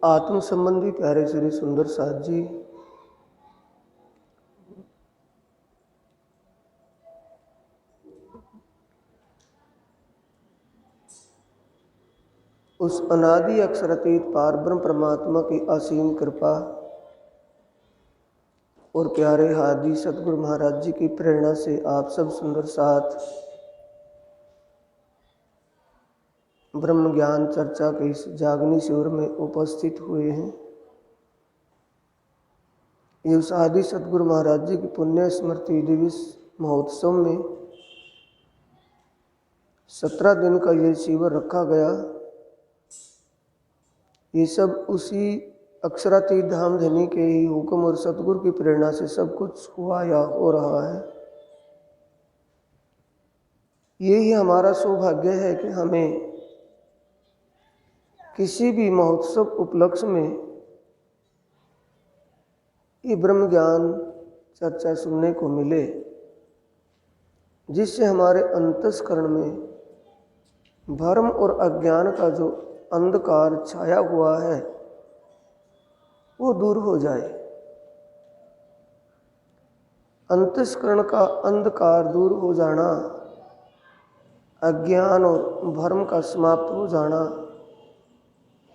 आत्म संबंधी प्यारे श्री सुंदर साथ जी उस अनादि अक्षरातीत पार ब्रह्म परमात्मा की असीम कृपा और प्यारे हादी सतगुरु महाराज जी की प्रेरणा से आप सब सुंदर साथ ब्रह्म ज्ञान चर्चा के इस जागनी शिविर में उपस्थित हुए हैं। ये उस आदि सतगुरु महाराज जी की पुण्य स्मृति दिवस महोत्सव में 17 दिन का ये शिविर रखा गया। ये सब उसी अक्षरातीत धाम धनी के ही हुक्म और सतगुरु की प्रेरणा से सब कुछ हुआ या हो रहा है। यही हमारा सौभाग्य है कि हमें किसी भी महोत्सव उपलक्ष्य में ये ब्रह्म ज्ञान चर्चा सुनने को मिले, जिससे हमारे अंतस्करण में भ्रम और अज्ञान का जो अंधकार छाया हुआ है वो दूर हो जाए। अंतस्करण का अंधकार दूर हो जाना, अज्ञान और भ्रम का समाप्त हो जाना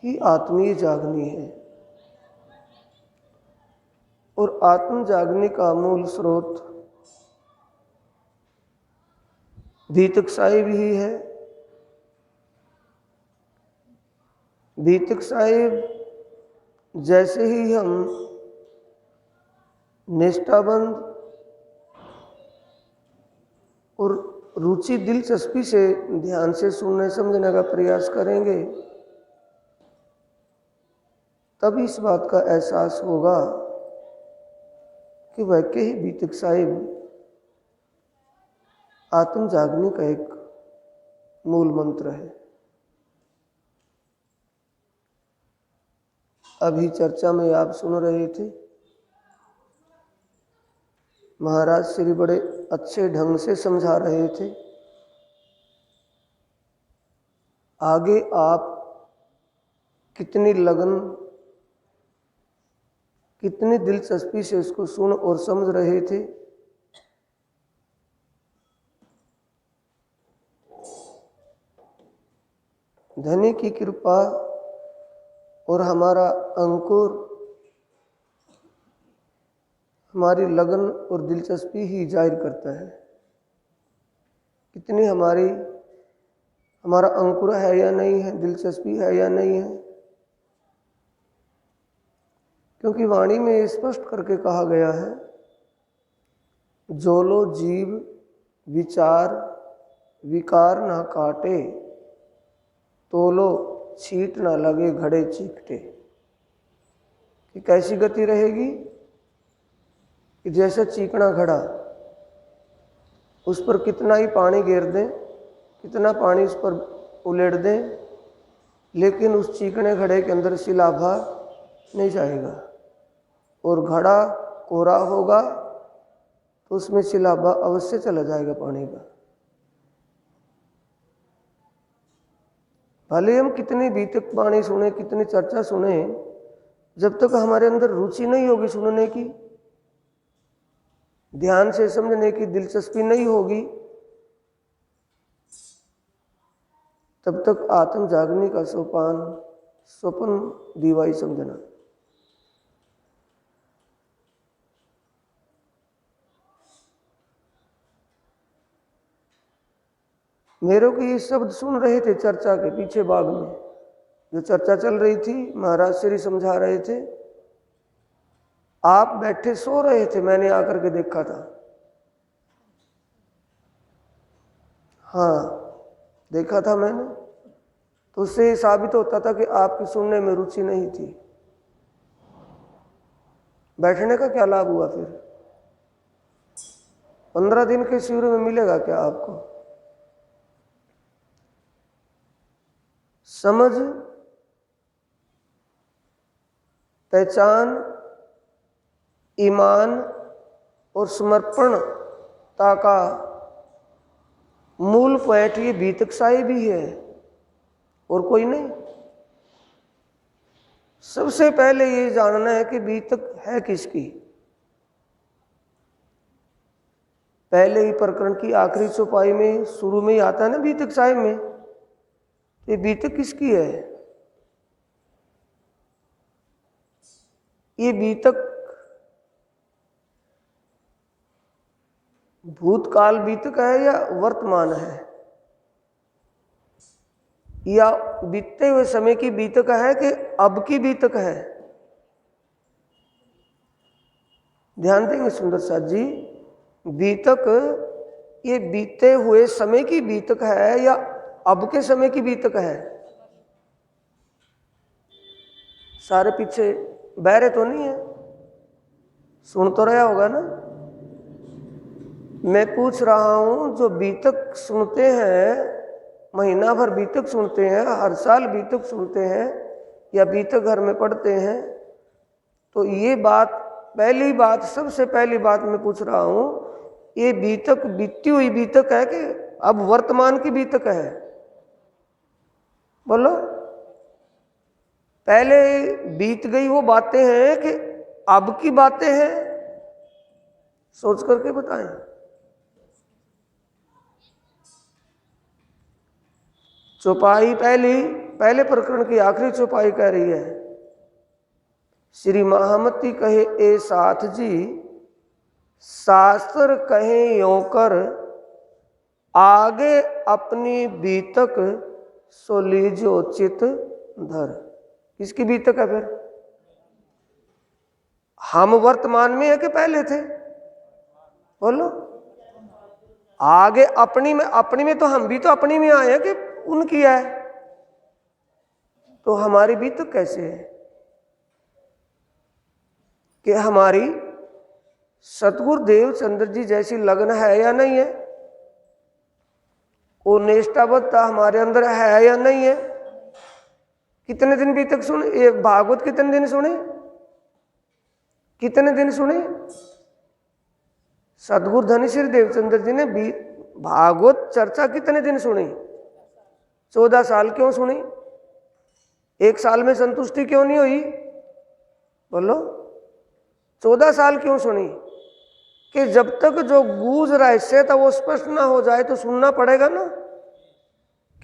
ही आत्मीय जागनी है। और आत्म जागने का मूल स्रोत भीतक साहिब ही है। भीतक साहिब जैसे ही हम निष्ठाबंध और रुचि दिलचस्पी से ध्यान से सुनने समझने का प्रयास करेंगे, तब इस बात का एहसास होगा कि वह के ही भीतक साहिब आत्म जागने का एक मूल मंत्र है। अभी चर्चा में आप सुन रहे थे, महाराज श्री बड़े अच्छे ढंग से समझा रहे थे। आगे आप कितनी लगन, कितनी दिलचस्पी से इसको सुन और समझ रहे थे। धनी की कृपा और हमारा अंकुर, हमारी लगन और दिलचस्पी ही जाहिर करता है कितनी हमारा अंकुर है या नहीं है, दिलचस्पी है या नहीं है। क्योंकि वाणी में स्पष्ट करके कहा गया है, जोलो जीव विचार विकार ना काटे, तोलो छीट ना लगे घड़े चीकटे। कि कैसी गति रहेगी कि जैसे चीकना घड़ा, उस पर कितना ही पानी गिर दें, कितना पानी उस पर उलेट दें, लेकिन उस चीकने घड़े के अंदर शिलाभा नहीं जाएगा। और घड़ा कोरा होगा तो उसमें शिलाभा अवश्य चला जाएगा पानी का। भले हम कितनी बीतक वाणी सुने, कितनी चर्चा सुने, जब तक हमारे अंदर रुचि नहीं होगी सुनने की, ध्यान से समझने की दिलचस्पी नहीं होगी, तब तक आत्म जागने का सोपान स्वप्न दीवाई समझना। मेरे को ये शब्द सुन रहे थे चर्चा के पीछे बाग में, जो चर्चा चल रही थी, महाराज श्री समझा रहे थे। आप बैठे सो रहे थे, मैंने आकर के देखा था। हाँ, देखा था मैंने। तो उससे ये साबित होता था कि आपकी सुनने में रुचि नहीं थी। बैठने का क्या लाभ हुआ फिर? 15 दिन के शिविर में मिलेगा क्या आपको? समझ, पहचान, ईमान और समर्पणता का मूल पॉइंट ये भीतक साहिब ही है और कोई नहीं। सबसे पहले ये जानना है कि बीतक है किसकी। पहले ही प्रकरण की आखिरी चौपाई में शुरू में ही आता है ना बीतक साहिब में, ये बीतक किसकी है? ये बीतक भूतकाल बीतक है या वर्तमान है, या बीतते हुए समय की बीतक है कि अब की बीतक है? ध्यान देंगे सुंदर साथ जी, बीतक ये बीते हुए समय की बीतक है या अब के समय की बीतक है? सारे पीछे बहरे तो नहीं है, सुन तो रहा होगा ना। मैं पूछ रहा हूं, जो बीतक सुनते हैं, महीना भर बीतक सुनते हैं, हर साल बीतक सुनते हैं या बीतक घर में पढ़ते हैं, तो ये बात पहली बात, सबसे पहली बात मैं पूछ रहा हूं, ये बीतक बीती हुई बीतक है कि अब वर्तमान की बीतक है? बोलो। पहले बीत गई वो बातें हैं कि अब की बातें हैं? सोच करके बताएं। चौपाई पहले प्रकरण की आखिरी चौपाई कह रही है, श्री महामती कहे ए साथ जी, शास्त्र कहे यों कर, आगे अपनी बीतक सो लीजो चित धर। किसकी बीतक है फिर? हम वर्तमान में है कि पहले थे? बोलो। आगे अपनी में तो हम भी तो अपनी में आए हैं कि उनकी है? तो हमारी बीतक कैसे है कि हमारी सतगुरु देवचंद्र जी जैसी लगन है या नहीं है? वो निष्ठावत्ता हमारे अंदर है या नहीं है? कितने दिन बीतक सुने ये भागवत? कितने दिन सुने? कितने दिन सुने? सतगुरु धनी श्री देवचंद्र जी ने भागवत चर्चा कितने दिन सुनी? 14 साल। क्यों सुनी? 1 साल में संतुष्टि क्यों नहीं हुई? बोलो। 14 साल क्यों सुनी? कि जब तक जो गूंज रहस्य था वो स्पष्ट ना हो जाए तो सुनना पड़ेगा ना।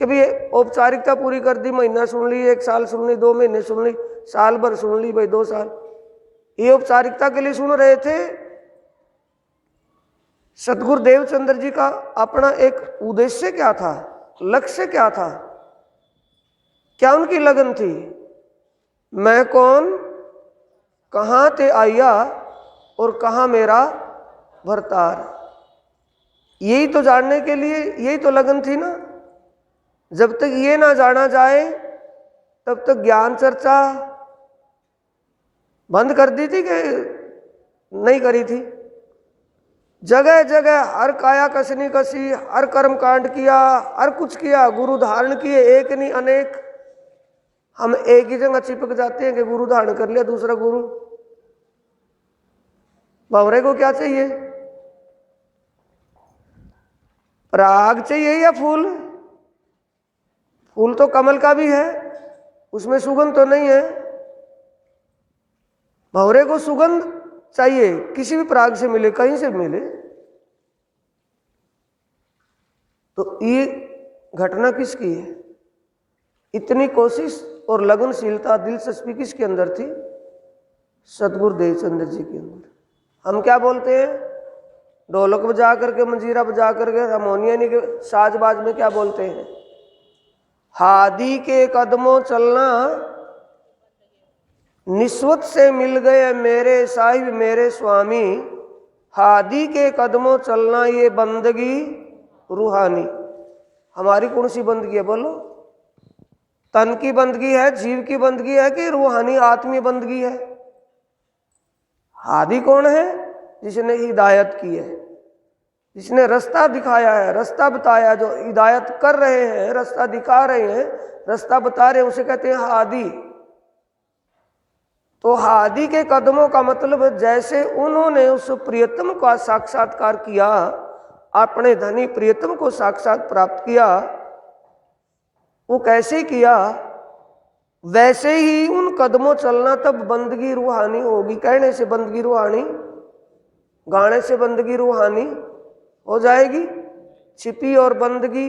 कि भाई औपचारिकता पूरी कर दी, महीना सुन ली, 1 साल सुन ली, 2 महीने सुन ली, साल भर सुन ली, भाई 2 साल, ये औपचारिकता के लिए सुन रहे थे। सतगुरु देवचंद्र जी का अपना एक उद्देश्य क्या था, लक्ष्य क्या था, क्या उनकी लगन थी? मैं कौन, कहाँ ते आया और कहाँ मेरा भरतार, यही तो जानने के लिए, यही तो लगन थी ना। जब तक ये ना जाना जाए तब तक ज्ञान चर्चा बंद कर दी थी कि नहीं करी थी? जगह जगह हर काया कसनी कसी, हर कर्म कांड किया, हर कुछ किया, गुरु धारण किए, एक नहीं अनेक। हम एक ही जगह चिपक जाते हैं कि गुरु धारण कर लिया, दूसरा गुरु। बावरे को क्या चाहिए? पराग चाहिए या फूल? फूल तो कमल का भी है, उसमें सुगंध तो नहीं है। भंवरे को सुगंध चाहिए, किसी भी पराग से मिले, कहीं से मिले। तो ये घटना किसकी है? इतनी कोशिश और लगनशीलता, दिलचस्पी किसके अंदर थी? सतगुरु देवचंद्र जी के अंदर। हम क्या बोलते हैं? ढोलक बजा करके, मंजीरा बजा करके, हारमोनियम के साजबाज में क्या बोलते हैं? हादी के कदमों चलना, निस्वत से मिल गए मेरे साहिब मेरे स्वामी, हादी के कदमों चलना ये बंदगी रूहानी। हमारी कौन सी बंदगी है? बोलो। तन की बंदगी है, जीव की बंदगी है कि रूहानी आत्मीय बंदगी है? हादी कौन है? जिसने हिदायत की है, जिसने रास्ता दिखाया है, रास्ता बताया, जो हिदायत कर रहे हैं, रास्ता दिखा रहे हैं, रास्ता बता रहे हैं, उसे कहते हैं हादी। तो हादी के कदमों का मतलब जैसे उन्होंने उस प्रियतम का साक्षात्कार किया, अपने धनी प्रियतम को साक्षात प्राप्त किया, वो कैसे किया? वैसे ही उन कदमों चलना, तब बंदगी रूहानी होगी। कहने से बंदगी रूहानी, गाने से बंदगी रूहानी हो जाएगी। छिपी और बंदगी,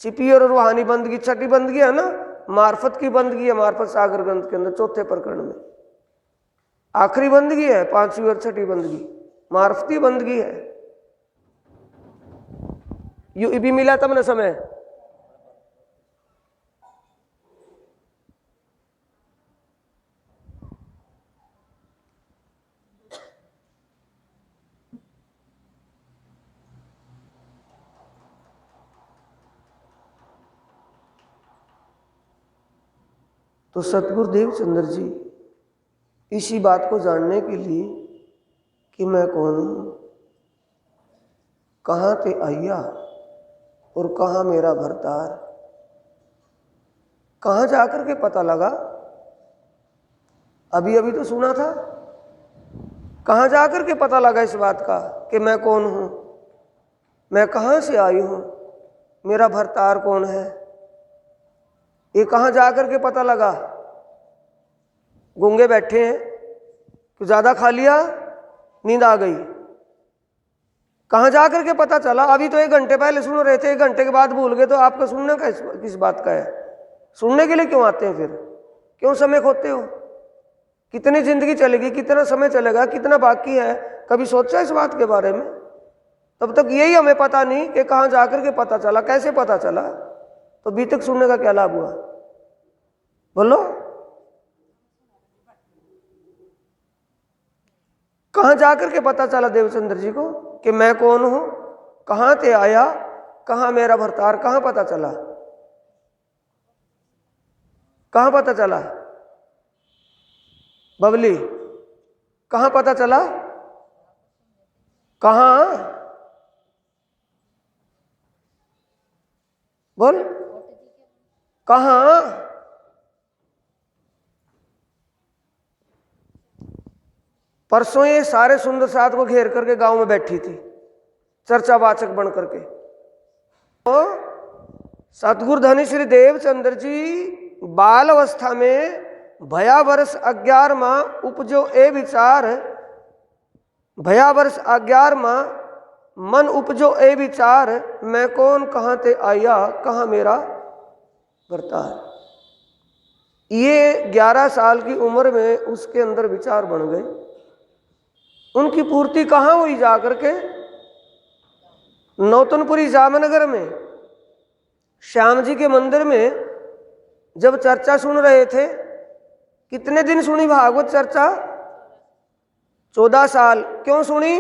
छिपी और रूहानी बंदगी, छठी बंदगी है ना, मार्फत की बंदगी है, मार्फत सागर ग्रंथ के अंदर चौथे प्रकरण में आखिरी बंदगी है, पांचवी और छठी बंदगी मार्फती बंदगी है। यू भी मिला तब न समय। तो सतगुरु देवचंद्र जी इसी बात को जानने के लिए कि मैं कौन हूं, कहाँ ते आया और कहाँ मेरा भरतार, कहाँ जाकर के पता लगा। अभी अभी तो सुना था, कहाँ जाकर के पता लगा इस बात का कि मैं कौन हूं, मैं कहाँ से आई हूं, मेरा भरतार कौन है, ये कहाँ जाकर के पता लगा। गूंगे बैठे हैं, तो ज्यादा खा लिया, नींद आ गई, कहाँ जाकर के पता चला। अभी तो 1 घंटे पहले सुन रहे थे, 1 घंटे के बाद भूल गए, तो आपका सुनने का किस बात का है। सुनने के लिए क्यों आते हैं फिर, क्यों समय खोते हो। कितनी जिंदगी चलेगी, कितना समय चलेगा, कितना बाकी है, कभी सोचा इस बात के बारे में। तब तक यही हमें पता नहीं कि कहाँ जाकर के पता चला, कैसे पता चला, तो अभी तक सुनने का क्या लाभ हुआ, बोलो। कहाँ जाकर के पता चला देवचंद्र जी को कि मैं कौन हूं, कहाँ ते आया, कहाँ मेरा भरतार, कहाँ पता चला, कहाँ पता चला बबली, कहाँ पता चला, कहाँ, बोल कहाँ। परसों ये सारे सुंदर साथ को घेर करके गांव में बैठी थी, चर्चावाचक बन करके। तो सतगुरु धनी श्री देवचंद्र जी बाल अवस्था में भया वर्ष 11वां उपजो ए विचार, भया वर्ष 11वां मन उपजो ए विचार, मैं कौन कहाँ ते आया, कहाँ मेरा भरतार। ये 11 साल की उम्र में उसके अंदर विचार बन गए। उनकी पूर्ति कहाँ हुई, जाकर के नौतनपुरी जामनगर में श्याम जी के मंदिर में जब चर्चा सुन रहे थे। कितने दिन सुनी भागवत चर्चा, 14 साल। क्यों सुनी,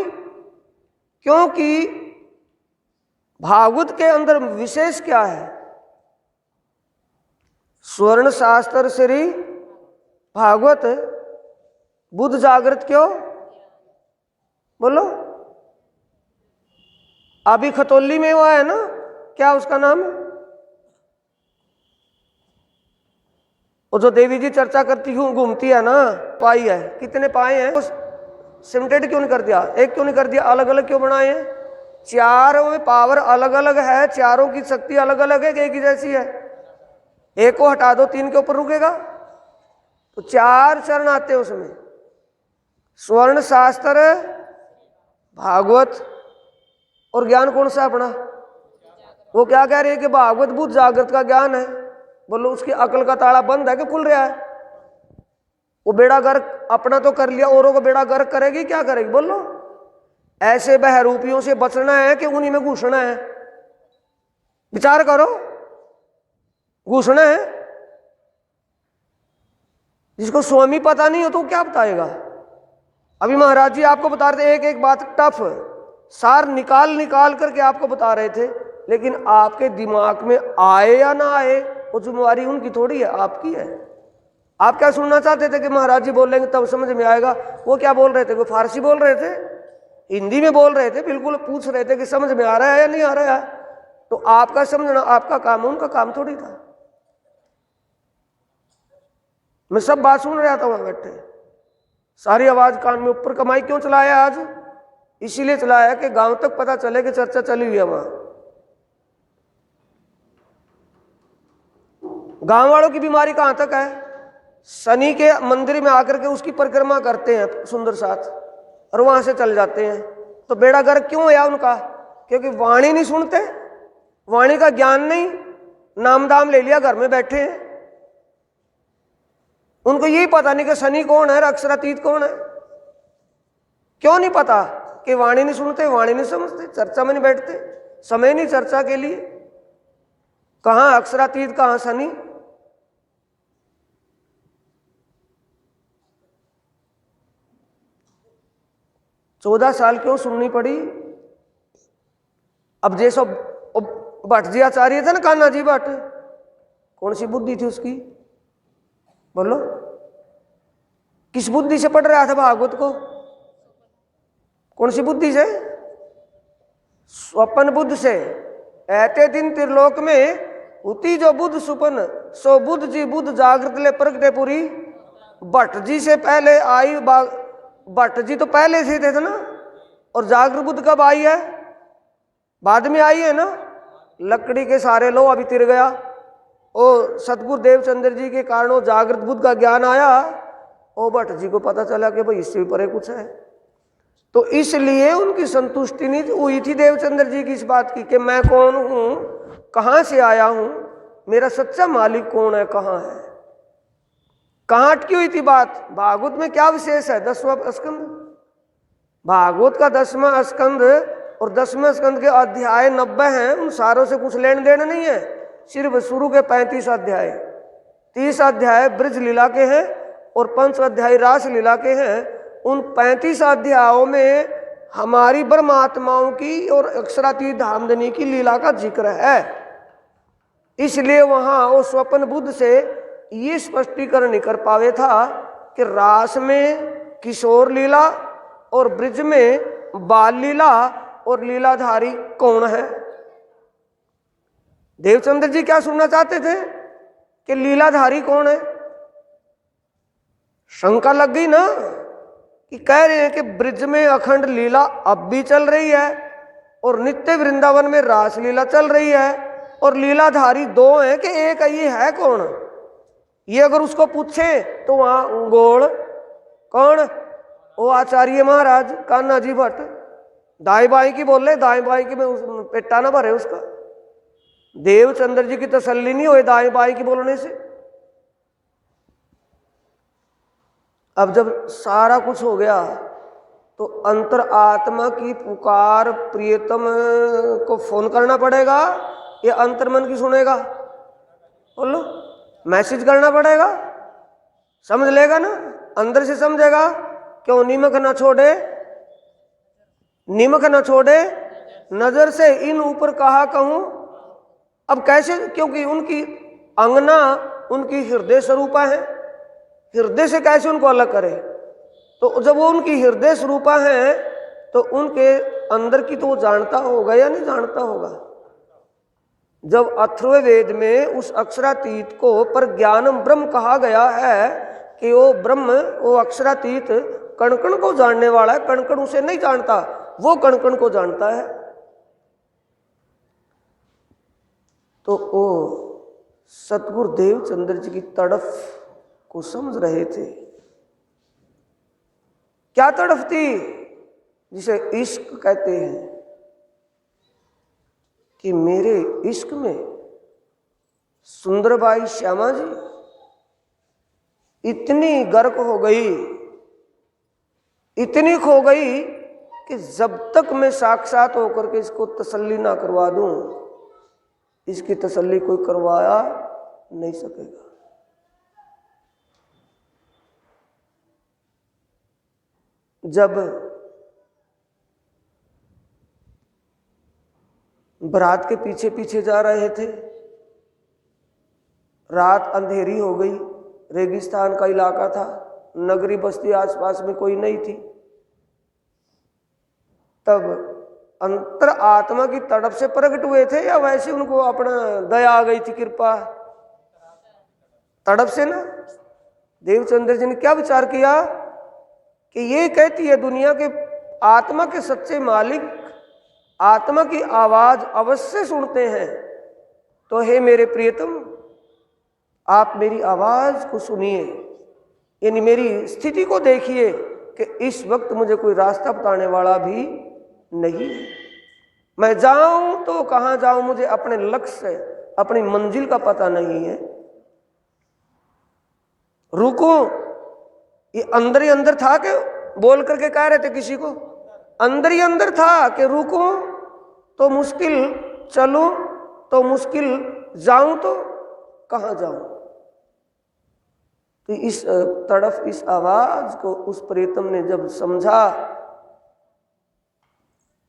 क्योंकि भागवत के अंदर विशेष क्या है, स्वर्ण शास्त्र श्री भागवत बुद्ध जागृत क्यों, बोलो। अभी खतौली में हुआ है ना, क्या उसका नाम है, वो जो देवी जी चर्चा करती हूँ घूमती है ना, पाई है, कितने पाए हैं, उस सिमटेड क्यों नहीं कर दिया, एक क्यों नहीं कर दिया, अलग अलग क्यों बनाए हैं। चारों में पावर अलग अलग है, चारों की शक्ति अलग अलग है, एक ही जैसी है। एक को हटा दो 3 के ऊपर रुकेगा, तो 4 चरण आते हैं उसमें, स्वर्ण शास्त्र भागवत। और ज्ञान कौन सा अपना, वो क्या कह रही है कि भागवत बुद्ध जागृत का ज्ञान है। बोलो उसकी अकल का ताला बंद है कि खुल रहा है। वो बेड़ा गर्क अपना तो कर लिया, औरों को बेड़ा गर्क करेगी, क्या करेगी, बोलो। ऐसे बहरूपियों से बचना है कि उन्हीं में घुसना है, विचार करो। घुसना है, जिसको स्वामी पता नहीं हो तो क्या बताएगा। अभी महाराज जी आपको बता रहे थे, एक एक बात टफ सार निकाल निकाल करके आपको बता रहे थे, लेकिन आपके दिमाग में आए या ना आए वो जिम्मेवारी उनकी थोड़ी है, आपकी है। आप क्या सुनना चाहते थे कि महाराज जी बोलेंगे तब समझ में आएगा। वो क्या बोल रहे थे, वो फारसी बोल रहे थे, हिंदी में बोल रहे थे, बिल्कुल पूछ रहे थे कि समझ में आ रहा है या नहीं आ रहा है। तो आपका समझना आपका काम, उनका काम थोड़ी था। मैं सब बात सुन रहा था वहां बैठे, सारी आवाज कान में ऊपर। कमाई क्यों चलाया आज, इसीलिए चलाया कि गांव तक पता चले कि चर्चा चली हुई है वहां। गांव वालों की बीमारी कहां तक है, शनि के मंदिर में आकर के उसकी परिक्रमा करते हैं सुंदर साथ और वहां से चल जाते हैं। तो बेड़ा गर्क क्यों है उनका? क्योंकि वाणी नहीं सुनते, वाणी का ज्ञान नहीं, नाम दाम ले लिया, घर में बैठे हैं। उनको यही पता नहीं कि शनि कौन है, अक्षरातीत कौन है। क्यों नहीं पता? कि वाणी नहीं सुनते, वाणी नहीं समझते, चर्चा में नहीं बैठते, समय नहीं चर्चा के लिए। कहां अक्षरातीत, कहां शनि? चौदह साल क्यों सुननी पड़ी? अब जैसो भट्ट जी आचार्य थे ना, कान्हा जी भट्ट, कौन सी बुद्धि थी उसकी? बोलो, किस बुद्धि से पढ़ रहा था भागवत को? कौन सी बुद्धि से? स्वप्न बुद्ध से। ऐते दिन त्रिलोक में उती जो बुद्ध सुपन, सो बुद्ध जी बुद्ध जागृत ले प्रगटे पुरी। भट्ट जी से पहले आई, भट्ट जी तो पहले से थे ना, और जागृत बुद्ध कब आई है? बाद में आई है ना। लकड़ी के सारे लो अभी तिर गया, और सतगुरु देवचंद्र जी के कारण वो जागृत बुद्ध का ज्ञान आया, और भट्ट जी को पता चला कि भाई इससे भी परे कुछ है। तो इसलिए उनकी संतुष्टि नहीं हुई थी देवचंद्र जी की इस बात की कि मैं कौन हूं, कहां से आया हूं, मेरा सच्चा मालिक कौन है, कहां है। कहां अटकी हुई थी बात? भागवत में क्या विशेष है? 10वां स्कंद, भागवत का 10वां स्कंद और 10वें स्कंद के अध्याय 90 हैं, उन सारों से कुछ लेन देन नहीं है। सिर्फ शुरू के 35 अध्याय, 30 अध्याय ब्रज लीला के हैं और 5 अध्याय रास लीला के हैं। उन 35 अध्यायों में हमारी ब्रह्मात्माओं की और अक्षरातीत धामधनी की लीला का जिक्र है। इसलिए वहां वो स्वप्न बुद्ध से ये स्पष्टीकरण नहीं कर पावे था कि रास में किशोर लीला और ब्रज में बाल लीला और लीलाधारी कौन है। देवचंद्र जी क्या सुनना चाहते थे कि लीलाधारी कौन है? शंका लग गई ना, कि कह रहे हैं कि ब्रज में अखंड लीला अब भी चल रही है और नित्य वृंदावन में रास लीला चल रही है, और लीलाधारी दो हैं कि एक है, ये है कौन? ये अगर उसको पूछे तो वहां गोड़ कौन? वो आचार्य महाराज कान्हा जी भट्ट दाई बाई की बोल रहे, दाई बाई की में पेटा ना भरे उसका। देवचंद्र जी की तसल्ली नहीं हुई दाई बाई की बोलने से। अब जब सारा कुछ हो गया तो अंतर आत्मा की पुकार प्रियतम को फोन करना पड़ेगा, या अंतर मन की सुनेगा? बोलो, मैसेज करना पड़ेगा, समझ लेगा ना, अंदर से समझेगा। क्यों? निमक ना छोड़े, निमक न छोड़े नजर से इन ऊपर कहा कहूं। अब कैसे? क्योंकि उनकी अंगना उनकी हृदय स्वरूपा है, हृदय से कैसे उनको अलग करे? तो जब वो उनकी हृदय स्वरूपा है तो उनके अंदर की तो वो जानता होगा या नहीं जानता होगा। जब अथर्ववेद में उस अक्षरातीत को पर ज्ञानम ब्रह्म कहा गया है कि वो ब्रह्म, वो अक्षरातीत कणकण को जानने वाला है, कणकण उसे नहीं जानता, वो कणकण को जानता है। तो वो सतगुरु देवचंद्र जी की तड़फ को समझ रहे थे। क्या तड़फ थी? जिसे इश्क कहते हैं, कि मेरे इश्क में सुंदरबाई श्यामा जी इतनी गर्क हो गई, इतनी खो गई कि जब तक मैं साक्षात होकर के इसको तसल्ली ना करवा दूं, इसकी तसल्ली कोई करवाया नहीं सकेगा। जब बारात के पीछे पीछे जा रहे थे, रात अंधेरी हो गई, रेगिस्तान का इलाका था, नगरी बस्ती आसपास में कोई नहीं थी। तब अंतर आत्मा की तड़प से प्रकट हुए थे, या वैसे उनको अपना दया आ गई थी, कृपा? तड़प से ना। देवचंद्र जी ने क्या विचार किया कि ये कहती है दुनिया के आत्मा के सच्चे मालिक आत्मा की आवाज अवश्य सुनते हैं, तो हे मेरे प्रियतम, आप मेरी आवाज को सुनिए। यानी मेरी स्थिति को देखिए कि इस वक्त मुझे कोई रास्ता बताने वाला भी नहीं है। मैं जाऊं तो कहाँ जाऊं, मुझे अपने लक्ष्य अपनी मंजिल का पता नहीं है। रुकूं, ये अंदर ही अंदर था कि बोल करके कह रहे थे किसी को? अंदर ही अंदर था कि रुकूं तो मुश्किल, चलूं तो मुश्किल, जाऊं तो कहाँ जाऊं। तो इस तड़फ, इस आवाज को उस प्रीतम ने जब समझा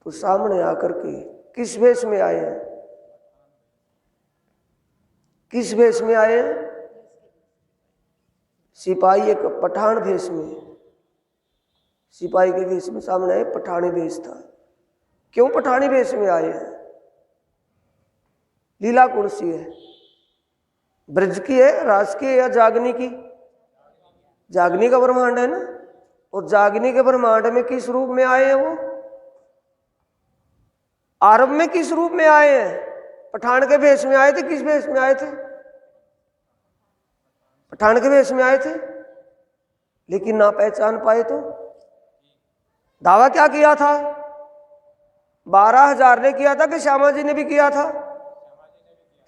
तो सामने आकर के किस वेश में आए हैं? किस वेश में आए हैं? सिपाही एक पठान भेष में, सिपाही के वेश में सामने आए। पठानी वेश था। क्यों पठानी वेश में आए हैं? लीला कौन सी है? ब्रज की है, रास की है या जागनी की? जागनी का ब्रह्मांड है ना। और जागनी के ब्रह्मांड में किस रूप में आए हैं वो? आरब में किस रूप में आए हैं? पठान के वेश में आए थे। किस वेश में आए थे? पठान के वेश में आए थे। लेकिन ना पहचान पाए तो दावा क्या किया था? 12,000 ने किया था कि श्यामा जी ने भी किया था?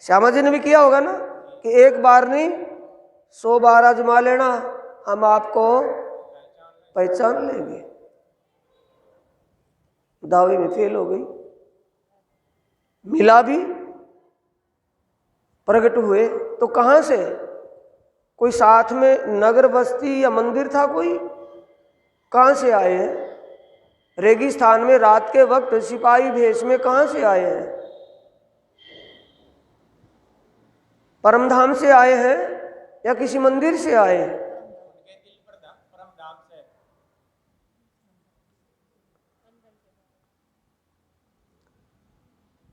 श्यामा जी ने भी किया होगा ना कि एक बार नहीं 100 बार आजमा लेना, हम आपको पहचान लेंगे। दावे में फेल हो गई। मिला भी, प्रकट हुए तो कहां से? कोई साथ में नगर बस्ती या मंदिर था कोई? कहां से आए हैं? रेगिस्तान में रात के वक्त सिपाही भेष में कहां से आए हैं? परमधाम से आए हैं या किसी मंदिर से आए हैं?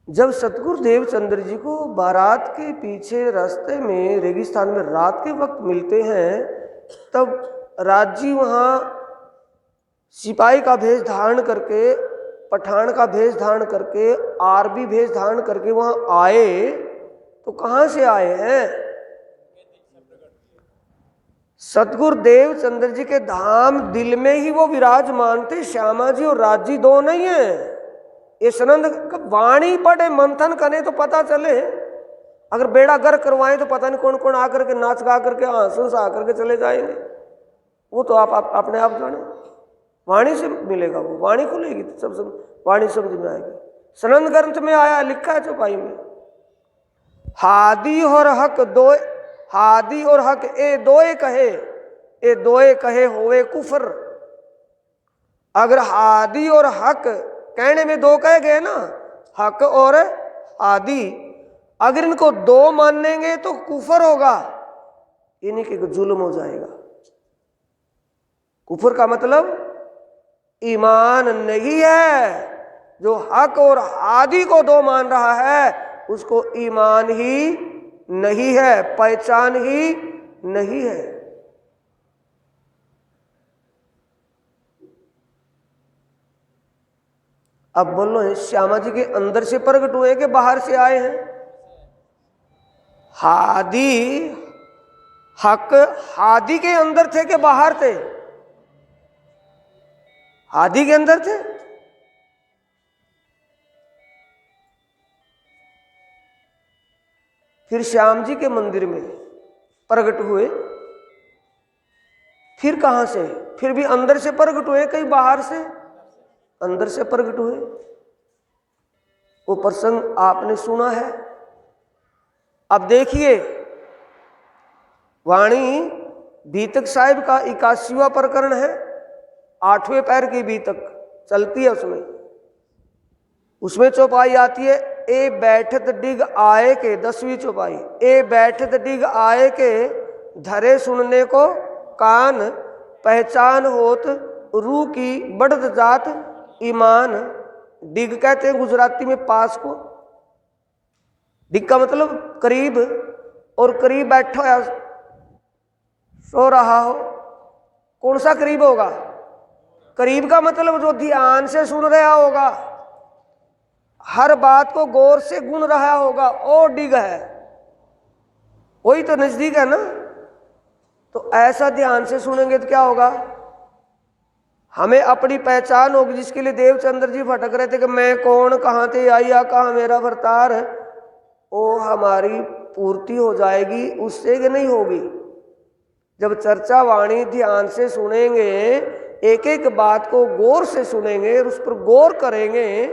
जब सतगुरु देवचंद्र जी को बारात के पीछे रास्ते में रेगिस्तान में रात के वक्त मिलते हैं, तब राजी वहाँ सिपाही का भेष धारण करके, पठान का भेष धारण करके, आरबी भेष धारण करके वहाँ आए तो कहाँ से आए हैं? सतगुरु देवचंद्र जी के धाम दिल में ही वो विराजमान थे। श्यामा जी और राजी दो नहीं है। ये सनंद वाणी पढ़े, मंथन करे तो पता चले। अगर बेड़ा गर करवाएं तो पता नहीं कौन कौन आकर के नाच गा करके आंसू से आकर के चले जाएंगे। वो तो आप अपने आप जाने। वाणी से मिलेगा, वो वाणी खुलेगी तो सब वाणी समझ में आएगी। सनंद ग्रंथ में आया, लिखा है चौपाई में, हादी और हक दो, हादी और हक ए दोए कहे, ए दोए कहे होवे कुफर। अगर हादी और हक कहने में दो कहे गए ना, हक और आदि, अगर इनको दो मानेंगे तो कुफर होगा, यानी कि जुल्म हो जाएगा। कुफर का मतलब ईमान नहीं है। जो हक और आदि को दो मान रहा है उसको ईमान ही नहीं है, पहचान ही नहीं है। अब बोलो, श्यामा जी के अंदर से प्रकट हुए कि बाहर से आए हैं? हादी हक हादी के अंदर थे कि बाहर थे? हादी के अंदर थे। फिर श्याम जी के मंदिर में प्रकट हुए। फिर कहां से? फिर भी अंदर से प्रकट हुए, कहीं बाहर से? अंदर से प्रकट हुए। वो प्रसंग आपने सुना है। अब देखिए, वाणी बीतक साहिब का 81वां प्रकरण है, 8वें पैर की बीतक चलती है। उसमें चौपाई आती है, ए बैठत डिग आए के, 10वीं चौपाई, ए बैठत डिग आए के धरे सुनने को कान, पहचान होत रू की बढ़त जात ईमान। डिग कहते हैं गुजराती में पास को। डिग का मतलब करीब, और करीब बैठा सो रहा हो। कौन सा करीब होगा? करीब का मतलब जो ध्यान से सुन रहा होगा, हर बात को गौर से गुन रहा होगा, और डिग है, वही तो नजदीक है ना। तो ऐसा ध्यान से सुनेंगे तो क्या होगा, हमें अपनी पहचान होगी, जिसके लिए देवचंद्र जी भटक रहे थे कि मैं कौन, कहाँ से आया, कहाँ मेरा अवतार है, वो हमारी पूर्ति हो जाएगी उससे कि नहीं होगी। जब चर्चा वाणी ध्यान से सुनेंगे, एक एक बात को गौर से सुनेंगे और उस पर गौर करेंगे,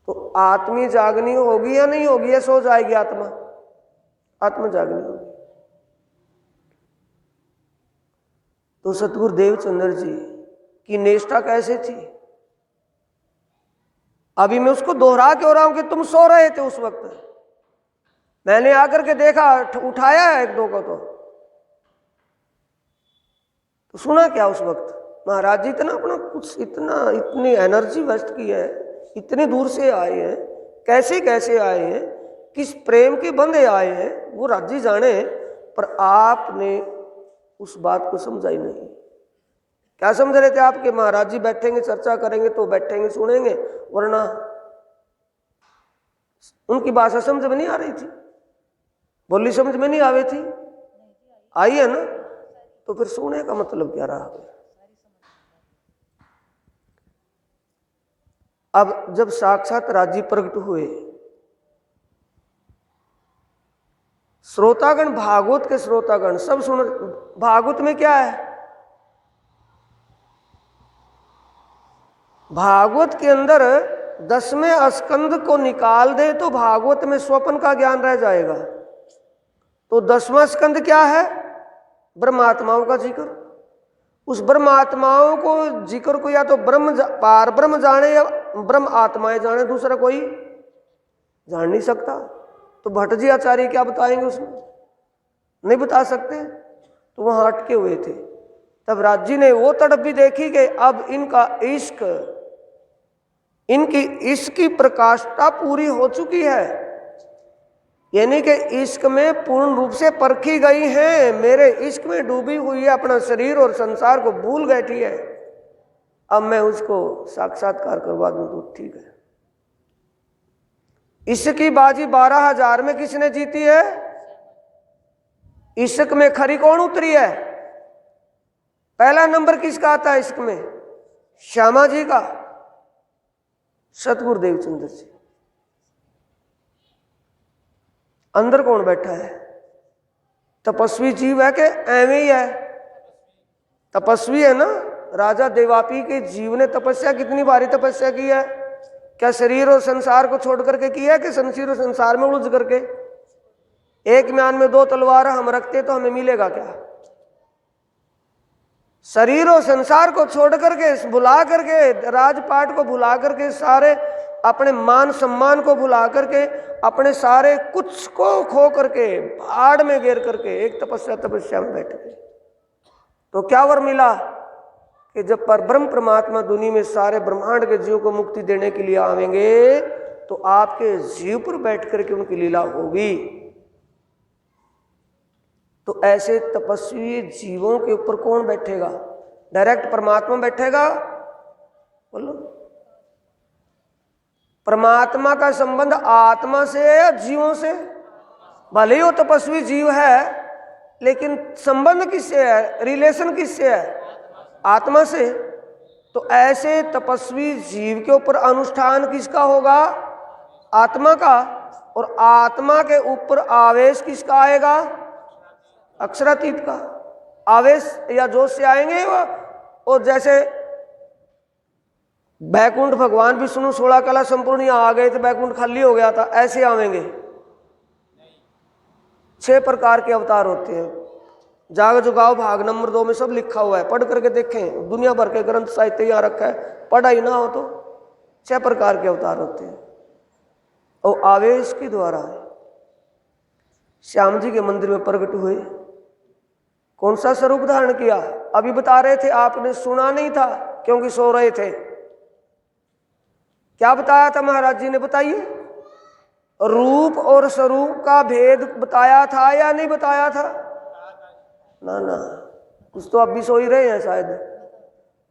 तो आत्मी जागनी होगी या नहीं होगी, या सो जाएगी आत्मा, आत्मा जागनी होगी। तो सतगुरु देवचंद्र जी की निष्ठा कैसे थी, अभी मैं उसको दोहरा क्यों रहा हूं कि तुम सो रहे थे उस वक्त, मैंने आकर के देखा, उठाया है एक दो को, तो सुना क्या उस वक्त। महाराज जी इतना अपना कुछ इतनी एनर्जी वेस्ट की है, इतनी दूर से आए हैं, कैसे कैसे आए हैं, किस प्रेम के बंधे आए हैं, वो राजी जाने, पर आपने उस बात को समझा ही नहीं। क्या समझ रहे थे आप कि महाराज जी बैठेंगे चर्चा करेंगे तो बैठेंगे सुनेंगे, वरना उनकी भाषा समझ में नहीं आ रही थी, बोली समझ में नहीं आ रही थी, आई है ना, तो फिर सुने का मतलब क्या रहा। अब जब साक्षात राजी प्रकट हुए, श्रोतागण, भागवत के श्रोतागण सब सुन, भागवत में क्या है, भागवत के अंदर 10वें स्कंद को निकाल दे तो भागवत में स्वप्न का ज्ञान रह जाएगा। तो 10वां स्कंद क्या है, ब्रह्मात्माओं का जिक्र। उस ब्रह्मात्माओं को जिक्र को या तो पार ब्रह्म जाने या ब्रह्म आत्माएं जाने, दूसरा कोई जान नहीं सकता। तो भट्ट जी आचार्य क्या बताएंगे उसमें, नहीं बता सकते, तो वहां अटके हुए थे। तब राज जी ने वो तड़प भी देखी कि अब इनका इश्क, इनकी इश्क की प्रकाष्ठा पूरी हो चुकी है, यानी कि इश्क में पूर्ण रूप से परखी गई है, मेरे इश्क में डूबी हुई है, अपना शरीर और संसार को भूल बैठी है, अब मैं उसको साक्षात्कार करवा दूं तो ठीक है। इश्क की बाजी 12,000 में किसने जीती है, इश्क में खरी कौन उतरी है, पहला नंबर किसका आता है इश्क में, श्यामा जी का, सतगुरु देवचंद्र जी। अंदर कौन बैठा है, तपस्वी जीव है कि एवं ही है, तपस्वी है ना। राजा देवापी के जीव ने तपस्या, कितनी भारी तपस्या की है, क्या शरीर और संसार को छोड़ करके किया है कि शरीर और संसार में उलझ करके। एक म्यान में 2 तलवार हम रखते तो हमें मिलेगा क्या, शरीर और संसार को छोड़ करके, भुला करके, राजपाट को भुला करके, सारे अपने मान सम्मान को भुला करके, अपने सारे कुछ को खो करके, भाड़ में गिर करके एक तपस्या में बैठ गए। तो क्या वर मिला कि जब पर ब्रह्म परमात्मा दुनिया में सारे ब्रह्मांड के जीव को मुक्ति देने के लिए आवेंगे, तो आपके जीव पर बैठ करके उनकी लीला होगी। तो ऐसे तपस्वी जीवों के ऊपर कौन बैठेगा, डायरेक्ट परमात्मा बैठेगा, बोलो। परमात्मा का संबंध आत्मा से है या जीवों से, भले ही वो तपस्वी जीव है, लेकिन संबंध किससे है, रिलेशन किससे है, आत्मा से। तो ऐसे तपस्वी जीव के ऊपर अनुष्ठान किसका होगा, आत्मा का, और आत्मा के ऊपर आवेश किसका आएगा, अक्षरातीत का। आवेश या जोश से आएंगे वो, और जैसे बैकुंठ भगवान विष्णु 16 कला संपूर्ण यहाँ आ गए थे, बैकुंठ खाली हो गया था, ऐसे आवेंगे। 6 प्रकार के अवतार होते हैं, जाग जुगाओ भाग नंबर 2 में सब लिखा हुआ है, पढ़ करके देखें, दुनिया भर के ग्रंथ साहित्य यहाँ रखा है, पढ़ा ही ना हो तो। 6 प्रकार के अवतार होते हैं, और आवेश के द्वारा श्याम जी के मंदिर में प्रकट हुए। कौन सा स्वरूप धारण किया, अभी बता रहे थे, आपने सुना नहीं था क्योंकि सो रहे थे। क्या बताया था महाराज जी ने, बताइए। रूप और स्वरूप का भेद बताया था या नहीं बताया था, ना ना, कुछ तो अब भी सो ही रहे हैं शायद।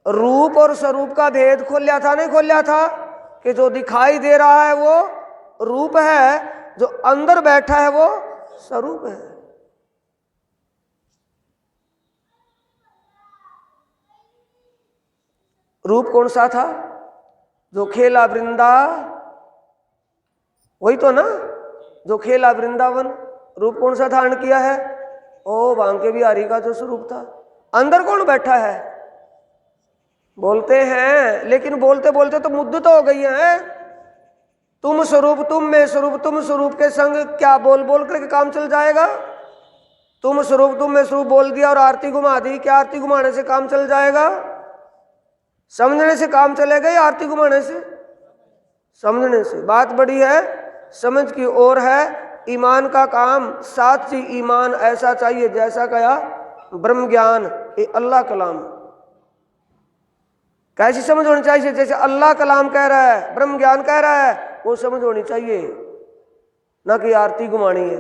रूप और स्वरूप का भेद खोलिया था, नहीं खोलिया था, कि जो दिखाई दे रहा है वो रूप है, जो अंदर बैठा है वो स्वरूप है। रूप कौन सा था जो खेला वृंदा, वही तो ना जो खेला वृंदावन। रूप कौन सा धारण किया है? ओ बांके बिहारी का जो स्वरूप था। अंदर कौन बैठा है? बोलते हैं, लेकिन बोलते बोलते तो मुद्दत तो हो गई है। तुम स्वरूप, तुम में स्वरूप, तुम स्वरूप के संग क्या बोल बोल करके काम चल जाएगा? तुम स्वरूप, तुम में स्वरूप बोल दिया और आरती घुमा दी, क्या आरती घुमाने से काम चल जाएगा? समझने से काम चलेगा या आरती घुमाने से? समझने से। बात बड़ी है, समझ की ओर है। ईमान का काम साची ईमान ऐसा चाहिए जैसा कहा ब्रह्म ज्ञान, ये अल्लाह कलाम। कैसी समझ होनी चाहिए? जैसे अल्लाह कलाम कह रहा है, ब्रह्म ज्ञान कह रहा है, वो समझ होनी चाहिए, ना कि आरती घुमानी है।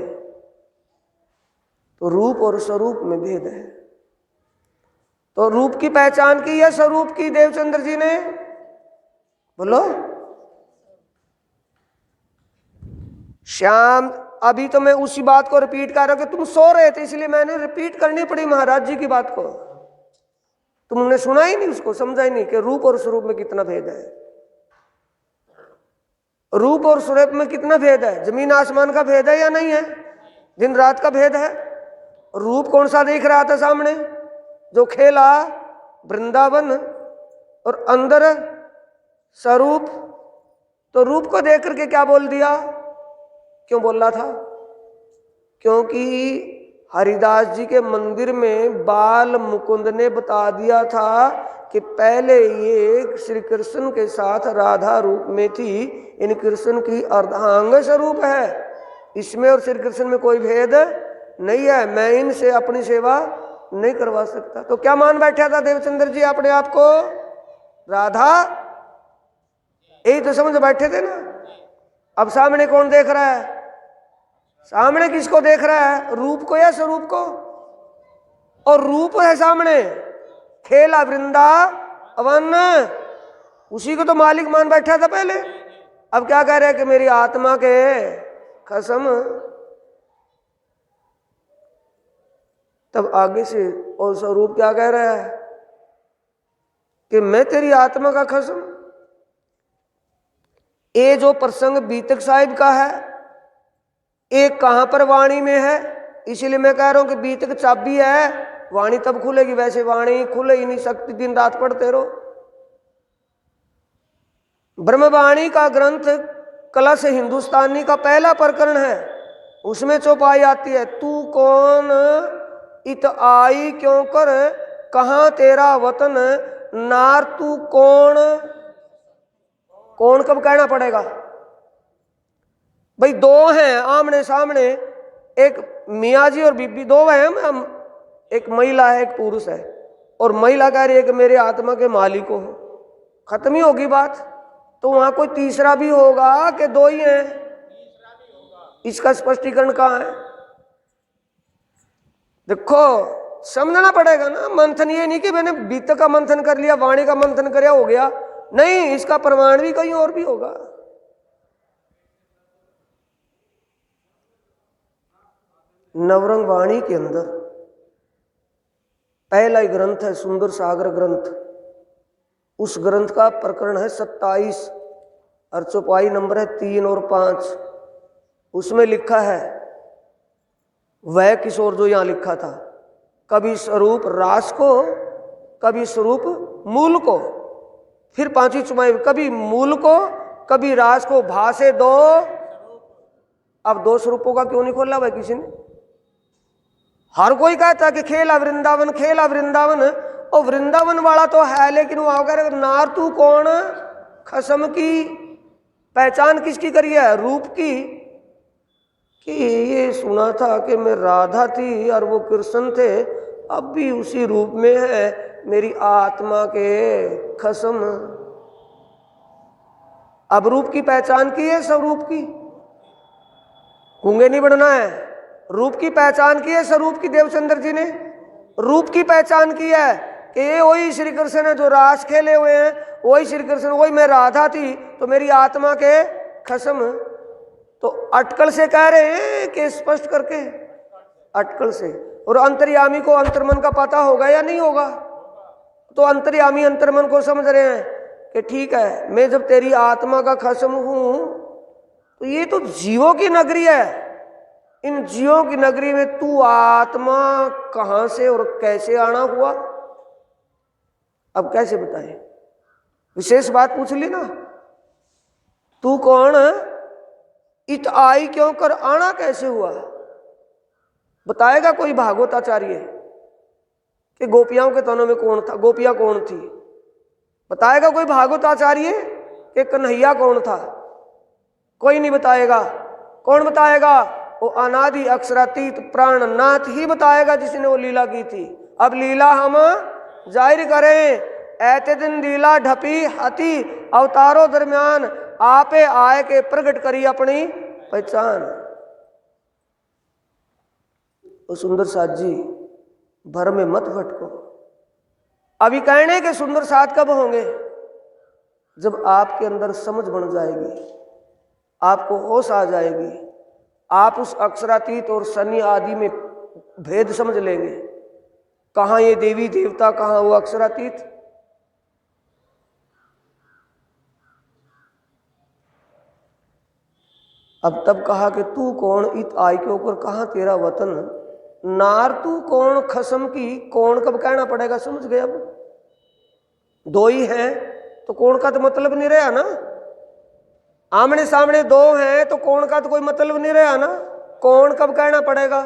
तो रूप और स्वरूप में भेद है। तो रूप की पहचान की है स्वरूप की देवचंद्र जी ने? बोलो। श्याम, अभी तो मैं उसी बात को रिपीट कर रहा हूं कि तुम सो रहे थे, इसलिए मैंने रिपीट करनी पड़ी महाराज जी की बात को। तुमने सुना ही नहीं, उसको समझा ही नहीं कि रूप और स्वरूप में कितना भेद है। रूप और स्वरूप में कितना भेद है? जमीन आसमान का भेद है या नहीं है? दिन रात का भेद है। रूप कौन सा देख रहा था सामने? जो खेला वृंदावन, और अंदर स्वरूप। तो रूप को देख करके क्या बोल दिया? क्यों बोल रहा था? क्योंकि हरिदास जी के मंदिर में बाल मुकुंद ने बता दिया था कि पहले ये श्री कृष्ण के साथ राधा रूप में थी, इन कृष्ण की अर्धांग स्वरूप है, इसमें और श्री कृष्ण में कोई भेद नहीं है, मैं इनसे अपनी सेवा नहीं करवा सकता। तो क्या मान बैठा था देवचंद्र जी अपने आप को? राधा। यही तो समझ बैठे थे ना। अब सामने कौन देख रहा है? सामने किसको देख रहा है? रूप को या स्वरूप को? और रूप है सामने, खेला वृंदावन, उसी को तो मालिक मान बैठा था पहले। अब क्या कह रहे हैं कि मेरी आत्मा के कसम। तब आगे से और स्वरूप क्या कह रहा है कि मैं तेरी आत्मा का कसम। ये जो प्रसंग बीतक साहिब का है, एक कहां पर वाणी में है, इसीलिए मैं कह रहा हूं कि बीतक चाबी है, वाणी तब खुलेगी, वैसे वाणी खुले ही नहीं सकती, दिन रात पढ़ते रहो। ब्रह्मवाणी का ग्रंथ कलश हिंदुस्तानी का पहला प्रकरण है, उसमें चौपाई आती है, तू कौन इत आई क्यों कर, कहां तेरा वतन, नार तू कौन। कौन कब कहना पड़ेगा भाई? दो हैं आमने सामने, एक मियाँ जी और बीबी, दो हैं हम, एक महिला है एक पुरुष है, और महिला कह रही है कि मेरे आत्मा के मालिक हो। खत्म ही होगी बात। तो वहां कोई तीसरा भी होगा कि दो ही हैं? इसका स्पष्टीकरण कहाँ है? देखो समझना पड़ेगा ना। मंथन ये नहीं कि मैंने बीतक का मंथन कर लिया, वाणी का मंथन कर हो गया, नहीं, इसका प्रमाण भी कहीं और भी होगा। नवरंग वाणी के अंदर पहला ही ग्रंथ है सुंदर सागर ग्रंथ, उस ग्रंथ का प्रकरण है 27 और चौपाई नंबर है 3 और 5। उसमें लिखा है वह किशोर जो यहां लिखा था, कभी स्वरूप रास को, कभी स्वरूप मूल को, फिर 5वीं चौपाई कभी मूल को कभी रास को, भाषे दो। अब दो स्वरूपों का क्यों नहीं खोला भाई किसी ने? हर कोई कहता है कि खेला वृंदावन, खेला वृंदावन, और वृंदावन वाला तो है, लेकिन वहां कह रहे नार तू कौन, खसम की पहचान किसकी करी है? रूप की। कि ये सुना था कि मैं राधा थी और वो कृष्ण थे, अब भी उसी रूप में है, मेरी आत्मा के खसम। अब रूप की पहचान की है, स्वरूप की। गूंगे नहीं बढ़ना है। रूप की पहचान की है स्वरूप की, देवचंद्र जी ने रूप की पहचान की है कि ये वही श्री कृष्ण है जो रास खेले हुए हैं, वही श्री कृष्ण, वही मैं राधा थी, तो मेरी आत्मा के खसम। तो अटकल से कह रहे हैं कि स्पष्ट करके? अटकल से। और अंतर्यामी को अंतर्मन का पता होगा या नहीं होगा? तो अंतर्यामी अंतर्मन को समझ रहे हैं कि ठीक है, मैं जब तेरी आत्मा का खसम हूं तो ये तो जीवों की नगरी है, इन जीवों की नगरी में तू आत्मा कहां से और कैसे आना हुआ? अब कैसे बताए? विशेष बात पूछ ली ना, तू कौन है, इत आई क्यों कर, आना कैसे हुआ? बताएगा कोई भागवताचार्य कि गोपियाओं के तनों में कौन था, गोपियां कौन थी? बताएगा कोई भागवताचार्य कि कन्हैया कौन था? कोई नहीं बताएगा। कौन बताएगा? वो अनादि अक्षरातीत प्राणनाथ ही बताएगा, जिसने वो लीला की थी। अब लीला हम जाहिर करें, ऐते दिन लीला ढपी हती, अवतारों दरमियान आपे आए के प्रकट करी अपनी पहचान। तो सुंदर साथ जी, भर में मत भटको। अभी कहने के सुंदर साथ कब होंगे? जब आपके अंदर समझ बन जाएगी, आपको होश आ जाएगी, आप उस अक्षरातीत और शनि आदि में भेद समझ लेंगे। कहाँ ये देवी देवता, कहाँ वो अक्षरातीत। अब तब कहा कि तू कौन, इत आई के ऊपर कहाँ तेरा वतन, नार तू कौन, खसम की कौन कब कहना पड़ेगा, समझ गए? अब दो ही हैं तो कौन का तो मतलब नहीं रहा ना, आमने सामने दो हैं तो कौन का तो कोई मतलब नहीं रहा ना, कौन कब कहना पड़ेगा?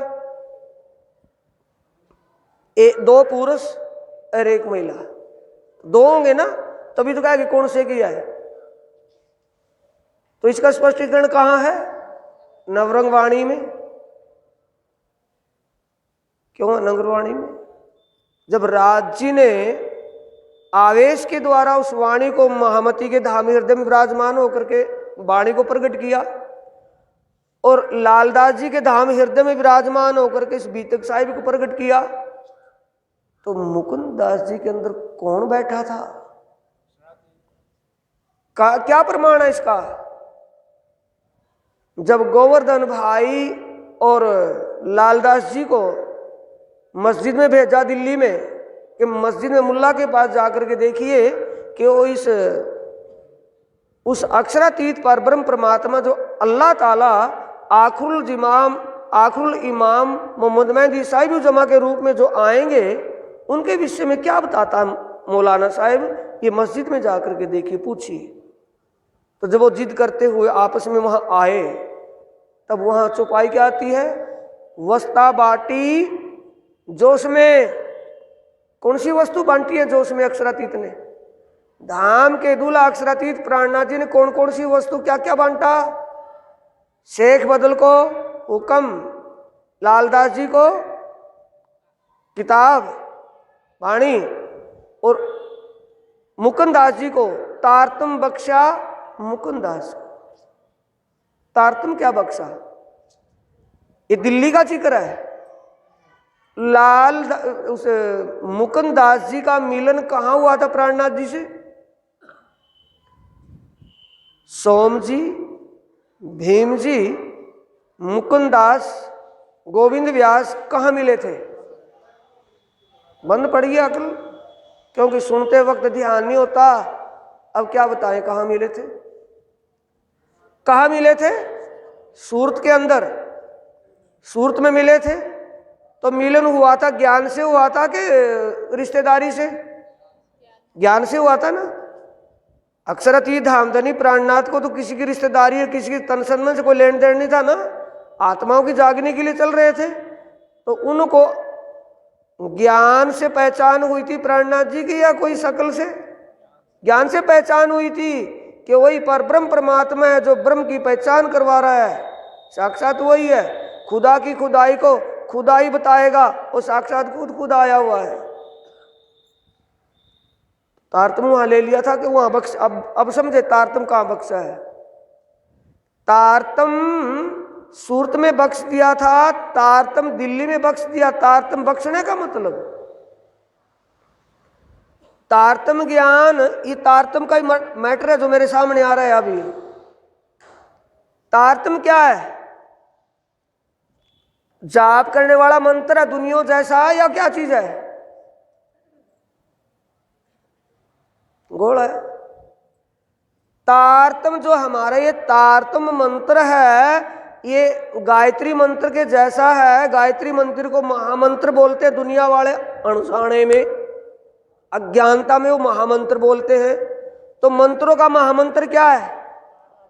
दो पुरुष और एक महिला, दो होंगे ना, तभी तो कहा कि कौन से किया है। तो इसका स्पष्टीकरण कहाँ है? नवरंग वाणी में। क्यों नवरंग वाणी में? जब राज जी ने आवेश के द्वारा उस वाणी को महामती के धाम हृदय में विराजमान होकर के वाणी को प्रकट किया, और लालदास जी के धाम हृदय में विराजमान होकर के इस बीतक साहिब को प्रकट किया, तो मुकुंद दास जी के अंदर कौन बैठा था? क्या प्रमाण है इसका? जब गोवर्धन भाई और लालदास जी को मस्जिद में भेजा दिल्ली में, कि मस्जिद में मुल्ला के पास जाकर के देखिए कि वो उस अक्षरातीत पर ब्रह्म परमात्मा जो अल्लाह ताला आखिरुल इमाम मोहम्मद मेहदी साहिब जमा के रूप में जो आएंगे, उनके विषय में क्या बताता मौलाना साहिब? ये मस्जिद में जाकर के देखिए, पूछिए। तो जब वो जिद करते हुए आपस में वहां आए, तब वहां चौपाई क्या आती है? वस्ता बाटी जोश में। कौन सी वस्तु बांटी है जोश में अक्षरातीत ने? धाम के दूल्हा अक्षरातीत प्राणनाथ जी ने कौन कौन सी वस्तु क्या क्या बांटा? शेख बदल को हुक्म, लालदास जी को किताब वाणी, और मुकुंद दास जी को तारतम बख्शा। मुकुंद दास तारतम क्या बख्शा? ये दिल्ली का जिक्र है। उस मुकुंद दास जी का मिलन कहाँ हुआ था प्राणनाथ जी से? सोम जी, भीम जी, मुकुंद दास, गोविंद व्यास कहाँ मिले थे? बंद पड़ गया अकल, क्योंकि सुनते वक्त ध्यान नहीं होता। अब क्या बताएं कहाँ मिले थे? कहाँ मिले थे? सूरत के अंदर, सूरत में मिले थे। तो मिलन हुआ था ज्ञान से हुआ था कि रिश्तेदारी से? ज्ञान से हुआ था ना। अक्षरातीत धामधनी प्राणनाथ को तो किसी की रिश्तेदारी या किसी की तन से कोई लेन देन नहीं था ना, आत्माओं की जागने के लिए चल रहे थे। तो उनको ज्ञान से पहचान हुई थी प्राणनाथ जी की, या कोई शकल से? ज्ञान से पहचान हुई थी कि वही पर ब्रह्म परमात्मा है जो ब्रह्म की पहचान करवा रहा है, साक्षात वही है। खुदा की खुदाई को खुदा ही बताएगा, वो साक्षात खुद आया हुआ है। तारतम वहां ले लिया था कि वहां बख्श, अब समझे तारतम कहां बख्शा है। तारतम सूरत में बख्श दिया था, तारतम दिल्ली में बख्श दिया। तारतम बख्शने का मतलब तारतम ज्ञान, ये तारतम का ही मैटर है जो मेरे सामने आ रहा है अभी। तारतम क्या है? जाप करने वाला मंत्र है, दुनिया जैसा है, या क्या चीज है? गोल है। तारतम जो हमारा ये तारतम मंत्र है, ये गायत्री मंत्र के जैसा है। गायत्री मंत्र को महामंत्र बोलते हैं दुनिया वाले, अणुसाणे में अज्ञानता में वो महामंत्र बोलते हैं। तो मंत्रों का महामंत्र क्या है?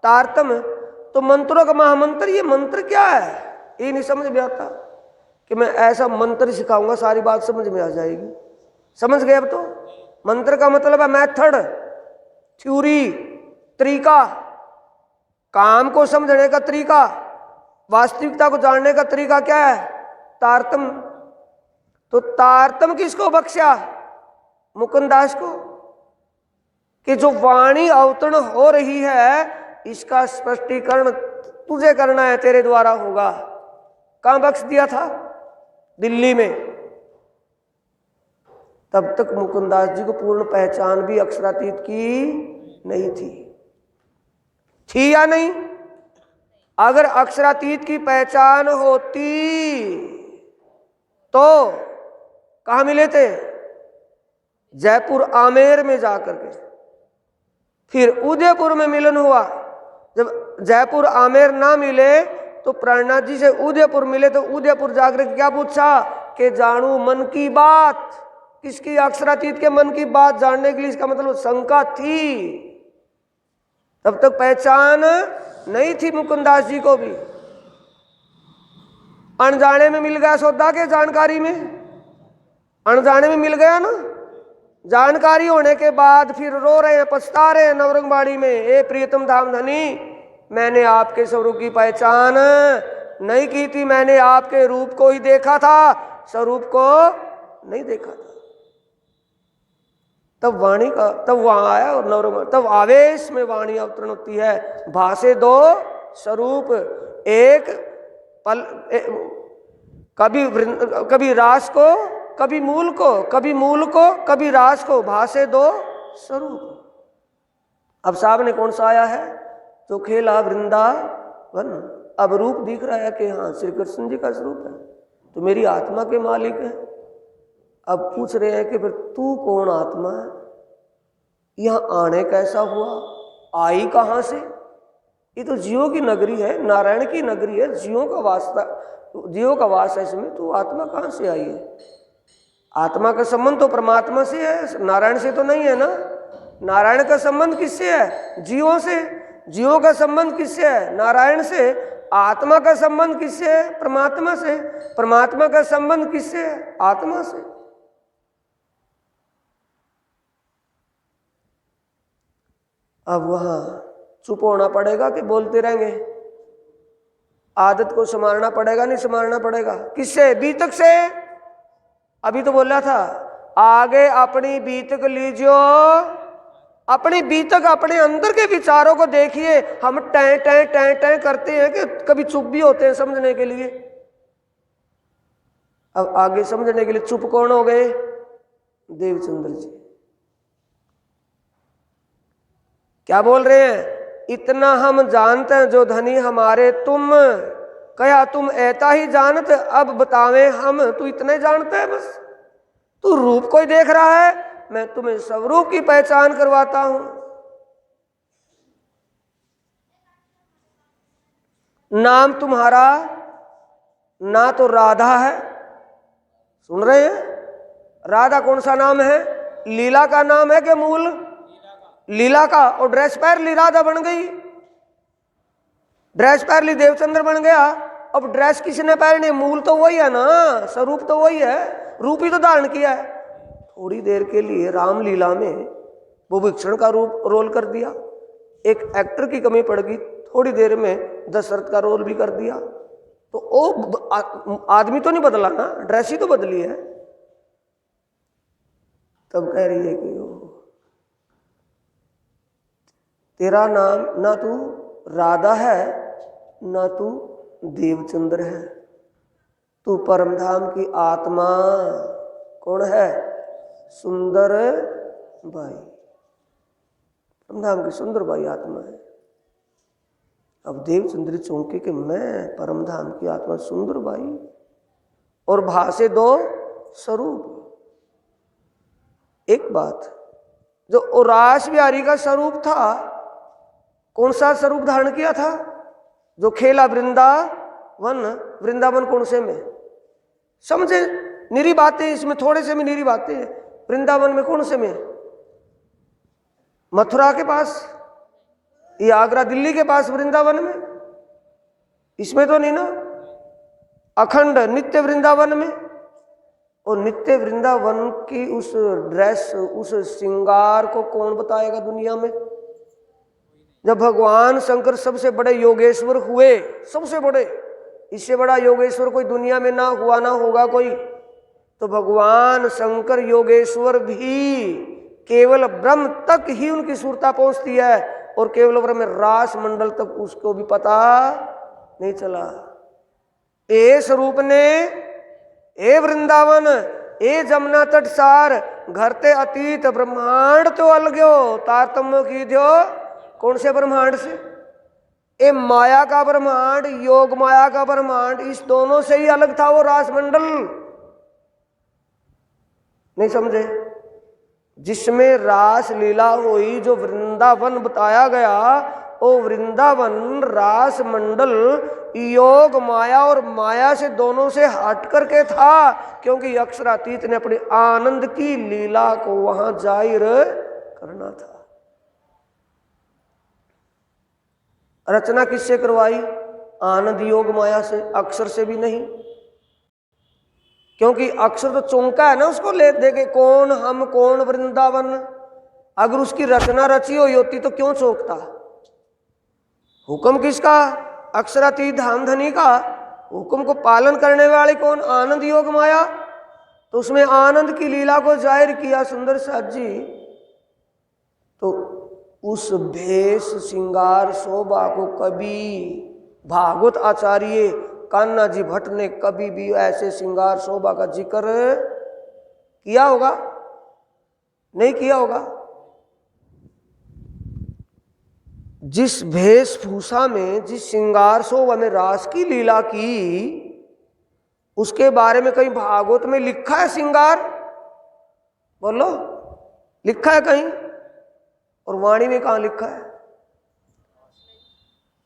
तारतम। तो मंत्रों का महामंत्र, ये मंत्र क्या है? ये नहीं समझ में आता कि मैं ऐसा मंत्र सिखाऊंगा सारी बात समझ में आ जाएगी। समझ गए अब? तो मंत्र का मतलब है मेथड, थ्योरी, तरीका, काम को समझने का तरीका, वास्तविकता को जानने का तरीका क्या है? तारतम। तो तारतम किसको बख्शा? मुकुंदास को, कि जो वाणी अवतरण हो रही है इसका स्पष्टीकरण तुझे करना है, तेरे द्वारा होगा। कहां बख्श दिया था? दिल्ली में। तब तक मुकुंदास जी को पूर्ण पहचान भी अक्षरातीत की नहीं थी या नहीं? अगर अक्षरातीत की पहचान होती तो कहां मिले थे? जयपुर आमेर में जाकर के। फिर उदयपुर में मिलन हुआ। जब जयपुर आमेर ना मिले तो प्राणनाथ जी से उदयपुर मिले, तो उदयपुर जाकर क्या पूछा कि जानू मन की बात। किसकी? अक्षरातीत के मन की बात जानने के लिए। इसका मतलब शंका थी, तब तक पहचान नहीं थी मुकुंदास जी को भी। अनजाने में मिल गया सौदा के जानकारी में, अनजाने में मिल गया ना। जानकारी होने के बाद फिर रो रहे हैं, पछता रहे हैं नवरंगबाड़ी में, ए प्रियतम धाम धनी, मैंने आपके स्वरूप की पहचान नहीं की थी, मैंने आपके रूप को ही देखा था, स्वरूप को नहीं देखा था। तब वाणी का, तब वहां आया और नवरंग, तब आवेश में वाणी अवतरण होती है। भाषे दो स्वरूप, एक पल, कभी रास को, कभी मूल को, कभी मूल को, कभी रास को, भाषे दो स्वरूप। अब सामने कौन सा आया है? तो खेला वृंदावन। अब रूप दिख रहा है कि हाँ श्री कृष्ण जी का स्वरूप है, तो मेरी आत्मा के मालिक है। अब पूछ रहे हैं कि फिर तू कौन आत्मा है? यहाँ आने कैसा हुआ? आई कहाँ से? ये तो जीवों की नगरी है, नारायण की नगरी है, जीवों का वास्ता, जीवों का वास है इसमें, तो आत्मा कहाँ से आई है? आत्मा का संबंध तो परमात्मा से है, नारायण से तो नहीं है ना। नारायण का संबंध किससे है? जीवों से। जीवों का संबंध किससे है? नारायण से। आत्मा का संबंध किससे है? परमात्मा से। परमात्मा का संबंध किससे है? आत्मा से। अब वहां चुप होना पड़ेगा कि बोलते रहेंगे? आदत को संभालना पड़ेगा, नहीं संभालना पड़ेगा? किससे? बीतक से। अभी तो बोला था आगे अपनी बीतक लीजियो, अपनी बीतक, अपने अंदर के विचारों को देखिए। हम टैं टैं टैं टैं करते हैं कि कभी चुप भी होते हैं समझने के लिए। अब आगे समझने के लिए चुप कौन हो गए? देवचंद्र जी। क्या बोल रहे हैं? इतना हम जानते हैं जो धनी हमारे तुम, कया तुम ऐता ही जानत, अब बतावे हम। तू इतना ही जानता है बस, तू रूप को ही देख रहा है, मैं तुम्हें स्वरूप की पहचान करवाता हूं। नाम तुम्हारा ना तो राधा है, सुन रहे हैं? राधा कौन सा नाम है? लीला का नाम है कि मूल? लीला का। और ड्रेस पहन ली राधा बन गई, ड्रेस पहन ली देवचंद्र बन गया। अब ड्रेस किसने पहनी? मूल तो वही है ना, स्वरूप तो वही है, रूप ही तो धारण किया है। थोड़ी देर के लिए रामलीला में वो विक्षण का रूप रोल कर दिया, एक एक्टर की कमी पड़ गई, थोड़ी देर में दशरथ का रोल भी कर दिया। तो वो आदमी तो नहीं बदला ना, ड्रेस ही तो बदली है। तब कह रही है कि तेरा नाम ना तू राधा है ना तू देवचंद्र है, तू परमधाम की आत्मा कौन है? सुंदर बाई। परमधाम की सुंदर बाई आत्मा है। अब देवचंद्र चौंके कि मैं परमधाम की आत्मा सुंदर बाई, और भाषे दो स्वरूप। एक बात, जो रास बिहारी का स्वरूप था, कौन सा स्वरूप धारण किया था? जो खेला वृंदावन, वृंदावन कौन से में? समझे, निरी बातें इसमें, थोड़े से में निरी बातें। वृंदावन में कौन से में? मथुरा के पास या आगरा दिल्ली के पास वृंदावन में? इसमें तो नहीं ना। अखंड नित्य वृंदावन में। और नित्य वृंदावन की उस ड्रेस, उस श्रृंगार को कौन बताएगा दुनिया में? जब भगवान शंकर सबसे बड़े योगेश्वर हुए, सबसे बड़े, इससे बड़ा योगेश्वर कोई दुनिया में ना हुआ ना होगा कोई, तो भगवान शंकर योगेश्वर भी केवल ब्रह्म तक ही उनकी सुरता पहुंचती है, और केवल ब्रह्म रास मंडल तक उसको भी पता नहीं चला। ए स्वरूप ने, ए वृंदावन, ए जमुना तट सार, घरते अतीत ब्रह्मांड तो अलग्यो, तारतम्य की दो कौन से ब्रह्मांड से? ए माया का ब्रह्मांड, योग माया का ब्रह्मांड, इस दोनों से ही अलग था वो रास मंडल। नहीं समझे? जिसमें रास लीला हुई, जो वृंदावन बताया गया, वो वृंदावन रास मंडल योग माया और माया से दोनों से हट करके था, क्योंकि अक्षरातीत ने अपने आनंद की लीला को वहां जाहिर करना था। रचना किससे करवाई? आनंद योग माया से, अक्षर से भी नहीं। क्योंकि अक्षर तो चौंका है ना उसको ले देके, कौन हम कौन वृंदावन। अगर उसकी रचना रची हुई होती तो क्यों चौंकता? हुक्म किसका? अक्षरातीत धाम धनी का। हुक्म को पालन करने वाले कौन? आनंद योग माया। तो उसमें आनंद की लीला को जाहिर किया सुंदर साथ जी। तो उस भेष श्रृंगार शोभा को कभी भागवत आचार्य कान्हा जी भट्ट ने कभी भी ऐसे श्रृंगार शोभा का जिक्र किया होगा? नहीं किया होगा। जिस वेशभूषा में, जिस श्रृंगार शोभा में रास की लीला की, उसके बारे में कहीं भागवत में लिखा है श्रृंगार? बोलो, लिखा है कहीं? और वाणी में कहाँ लिखा है?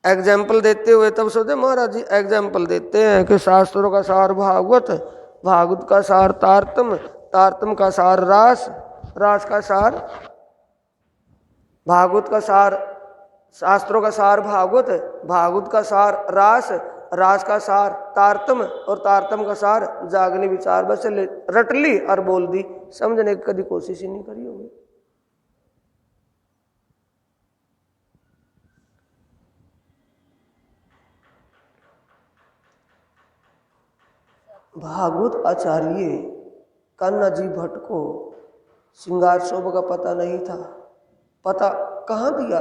एग्जाम्पल देते हुए तब सोचे महाराज जी एग्जाम्पल देते हैं कि शास्त्रों का सार भागवत, भागवत का सार तारतम, तारतम का सार रास, रास का सार भागवत का सार, शास्त्रों का सार भागवत, भागवत का सार रास, रास का सार तारतम, और तारतम का सार जागनी विचार। बस रट ली और बोल दी, समझने की कभी कोशिश ही नहीं करी होगी। भागवत आचार्य कान्हा जी भट्ट को श्रृंगार शोभा का पता नहीं था। पता कहाँ दिया?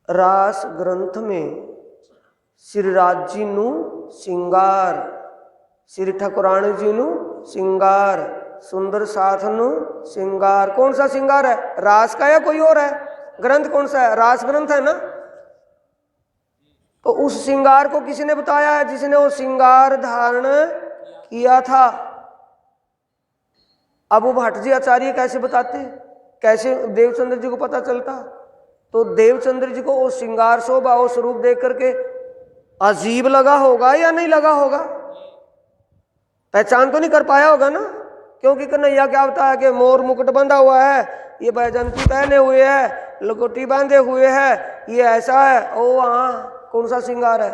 रास ग्रंथ में श्री राज जी नु श्रृंगार, श्री ठाकुराणी जी नु श्रृंगार, सुंदर साथ नु श्रृंगार। कौन सा श्रृंगार है? रास का या कोई और है? ग्रंथ कौन सा है? रास ग्रंथ है ना। तो उस श्रृंगार को किसी ने बताया है? जिसने वो श्रृंगार धारण किया था। अब वो भट्ट जी आचार्य कैसे बताते? कैसे देवचंद्र जी को पता चलता? तो देवचंद्र जी को वो श्रृंगार शोभा, वो स्वरूप देख करके अजीब लगा होगा या नहीं लगा होगा? पहचान तो नहीं कर पाया होगा ना। क्योंकि कन्हैया क्या होता है कि मोर मुकुट बंधा हुआ है, ये बैजंती पहने हुए है, लकोटी बांधे हुए है, ये ऐसा है। ओ हाँ, कौन सा श्रृंगार है?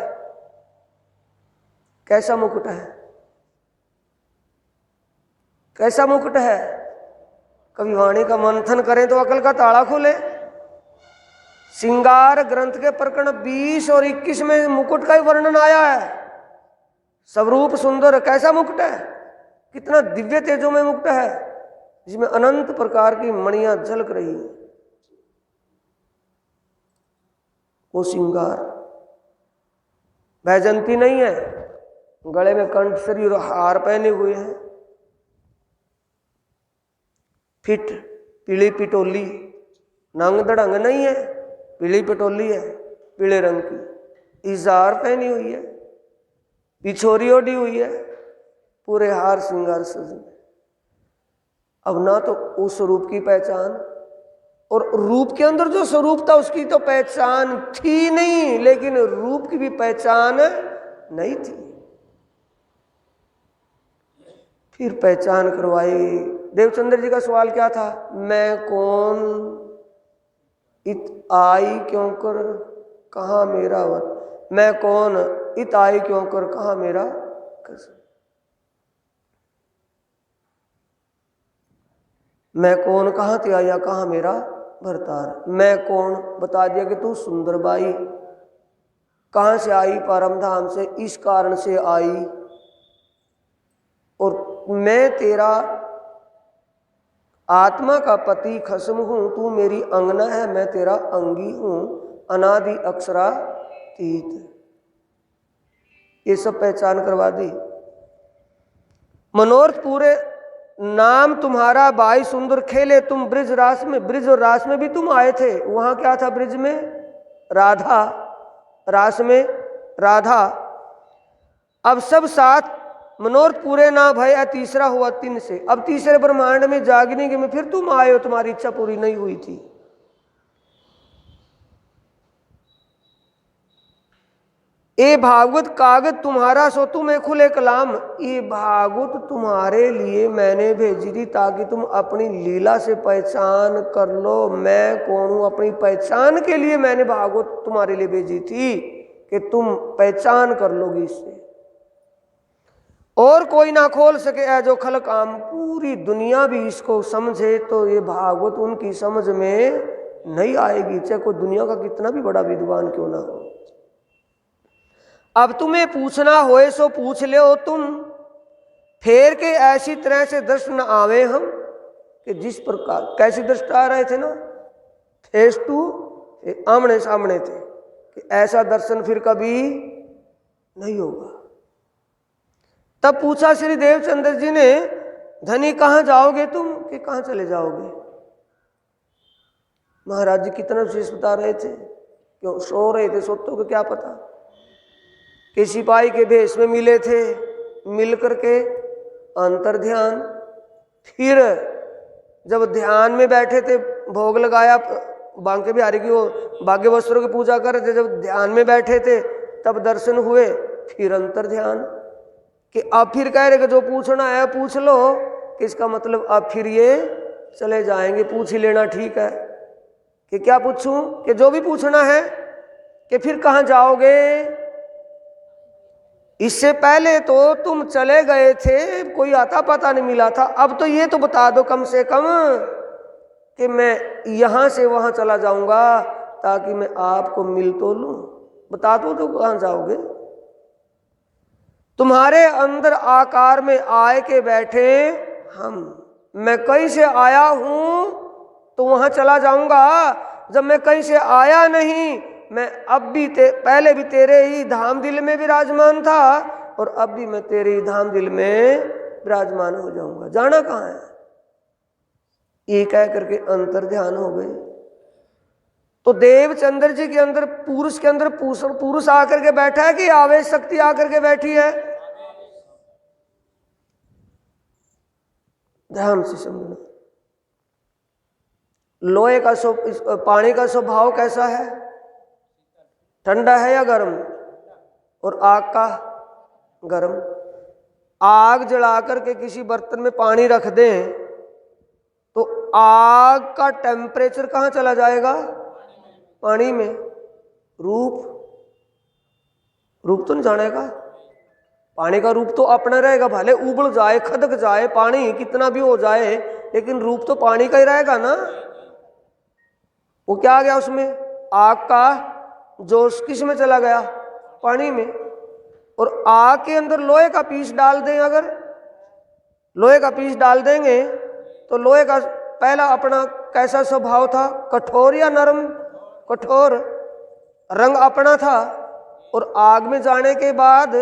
कैसा मुकुट है? कैसा मुकुट है? कभी वाणी का मंथन करें तो अकल का ताला खुले। श्रृंगार ग्रंथ के प्रकरण 20 और 21 में मुकुट का ही वर्णन आया है। स्वरूप सुंदर, कैसा मुकुट है? कितना दिव्य तेजो में मुकुट है, जिसमें अनंत प्रकार की मणियां झलक रही है। वो श्रृंगार बैजंती नहीं है, गले में कंठसरी और हार पहने हुए हैं, फिट पीली पिटोली, नंग दड़ंग नहीं है, पीली पिटोली है, पीले रंग की, इजार पहनी हुई है, पिछोरी ओढ़ी हुई है, पूरे हार श्रृंगार सजे। अब ना तो उस स्वरूप की पहचान, और रूप के अंदर जो स्वरूप था उसकी तो पहचान थी नहीं, लेकिन रूप की भी पहचान नहीं थी। फिर पहचान करवाई। देवचंद्र जी का सवाल क्या था? मैं कौन, इत आई क्यों कर, कहाँ मेरा वन। मैं कौन, इत आई क्यों कर, कहाँ मेरा कसम। मैं कौन, कहाँ ते आया, कहाँ मेरा भरतार। मैं कौन बता दिया कि तू सुंदर बाई, कहाँ से आई, परम धाम से, इस कारण से आई। और मैं तेरा आत्मा का पति खसम हूं, तू मेरी अंगना है, मैं तेरा अंगी हूं, अनादि अक्षरातीत। ये सब पहचान करवा दी। मनोरथ पूरे, नाम तुम्हारा बाई सुंदर खेले तुम ब्रिज रास में। ब्रिज और रास में भी तुम आए थे। वहां क्या था? ब्रिज में राधा, रास में राधा। अब सब साथ मनोरथ पूरे ना भय, तीसरा हुआ तीन से। अब तीसरे ब्रह्मांड में जागने के में फिर तुम आए हो, तुम्हारी इच्छा पूरी नहीं हुई थी। ये भागवत कागज तुम्हारा सो तुम्हें खुले कलाम। ये भागवत तुम्हारे लिए मैंने भेजी थी ताकि तुम अपनी लीला से पहचान कर लो मैं कौन हूं। अपनी पहचान के लिए मैंने भागवत तुम्हारे लिए भेजी थी कि तुम पहचान कर लोगी इससे। और कोई ना खोल सके है जो खल काम। पूरी दुनिया भी इसको समझे तो ये भागवत उनकी समझ में नहीं आएगी, चाहे कोई दुनिया का कितना भी बड़ा विद्वान क्यों ना हो। अब तुम्हें पूछना होए सो पूछ ले हो तुम, फेर के ऐसी तरह से दर्शन आवे हम। कि जिस प्रकार कैसी दृष्टि आ रहे थे ना, फेस टू आमने सामने थे, कि ऐसा दर्शन फिर कभी नहीं होगा। तब पूछा श्री देवचंद्र जी ने, धनी कहाँ जाओगे तुम? कि कहाँ चले जाओगे? महाराज जी कितना विशेष बता रहे थे, क्यों सो रहे थे, सोतों को क्या पता। कि सिपाही के भेष में मिले थे, मिल करके अंतर ध्यान। फिर जब ध्यान में बैठे थे, भोग लगाया बांके बिहारी की, वो भाग्य वस्त्रों की पूजा कर रहे थे, जब ध्यान में बैठे थे तब दर्शन हुए। फिर अंतर ध्यान। कि अब फिर कह रहे कि जो पूछना है पूछ लो। कि इसका मतलब अब फिर ये चले जाएंगे, पूछ ही लेना ठीक है। कि क्या पूछूं? कि जो भी पूछना है। कि फिर कहाँ जाओगे? इससे पहले तो तुम चले गए थे, कोई आता पता नहीं मिला था। अब तो ये तो बता दो कम से कम कि मैं यहां से वहां चला जाऊंगा ताकि मैं आपको मिल तो लूं। बता दो तो कहां जाओगे? तुम्हारे अंदर आकार में आए के बैठे हम। मैं कहीं से आया हूं तो वहां चला जाऊंगा। जब मैं कहीं से आया नहीं, मैं अब भी पहले भी तेरे ही धाम दिल में विराजमान था और अब भी मैं तेरे ही धाम दिल में विराजमान हो जाऊंगा। जाना कहाँ है? ये कह करके अंतर ध्यान हो गए। तो देवचंद्र जी के अंदर, पुरुष के अंदर पुरुष आकर के बैठा है कि आवेश शक्ति आकर के बैठी है? ध्यान से समझना। लोहे का पानी का स्वभाव कैसा है? ठंडा है या गर्म? और आग का? गर्म। आग जला करके किसी बर्तन में पानी रख दें तो आग का टेम्परेचर कहाँ चला जाएगा? पानी में। रूप तो नहीं जानेगा। पानी का रूप तो अपना रहेगा, भले उबल जाए, खदक जाए, पानी कितना भी हो जाए, लेकिन रूप तो पानी का ही रहेगा ना। वो क्या आ गया उसमें? आग का जोश किस में चला गया? पानी में। और आग के अंदर लोहे का पीस डाल दें, अगर लोहे का पीस डाल देंगे तो लोहे का पहला अपना कैसा स्वभाव था? कठोर या नरम? कठोर। रंग अपना था। और आग में जाने के बाद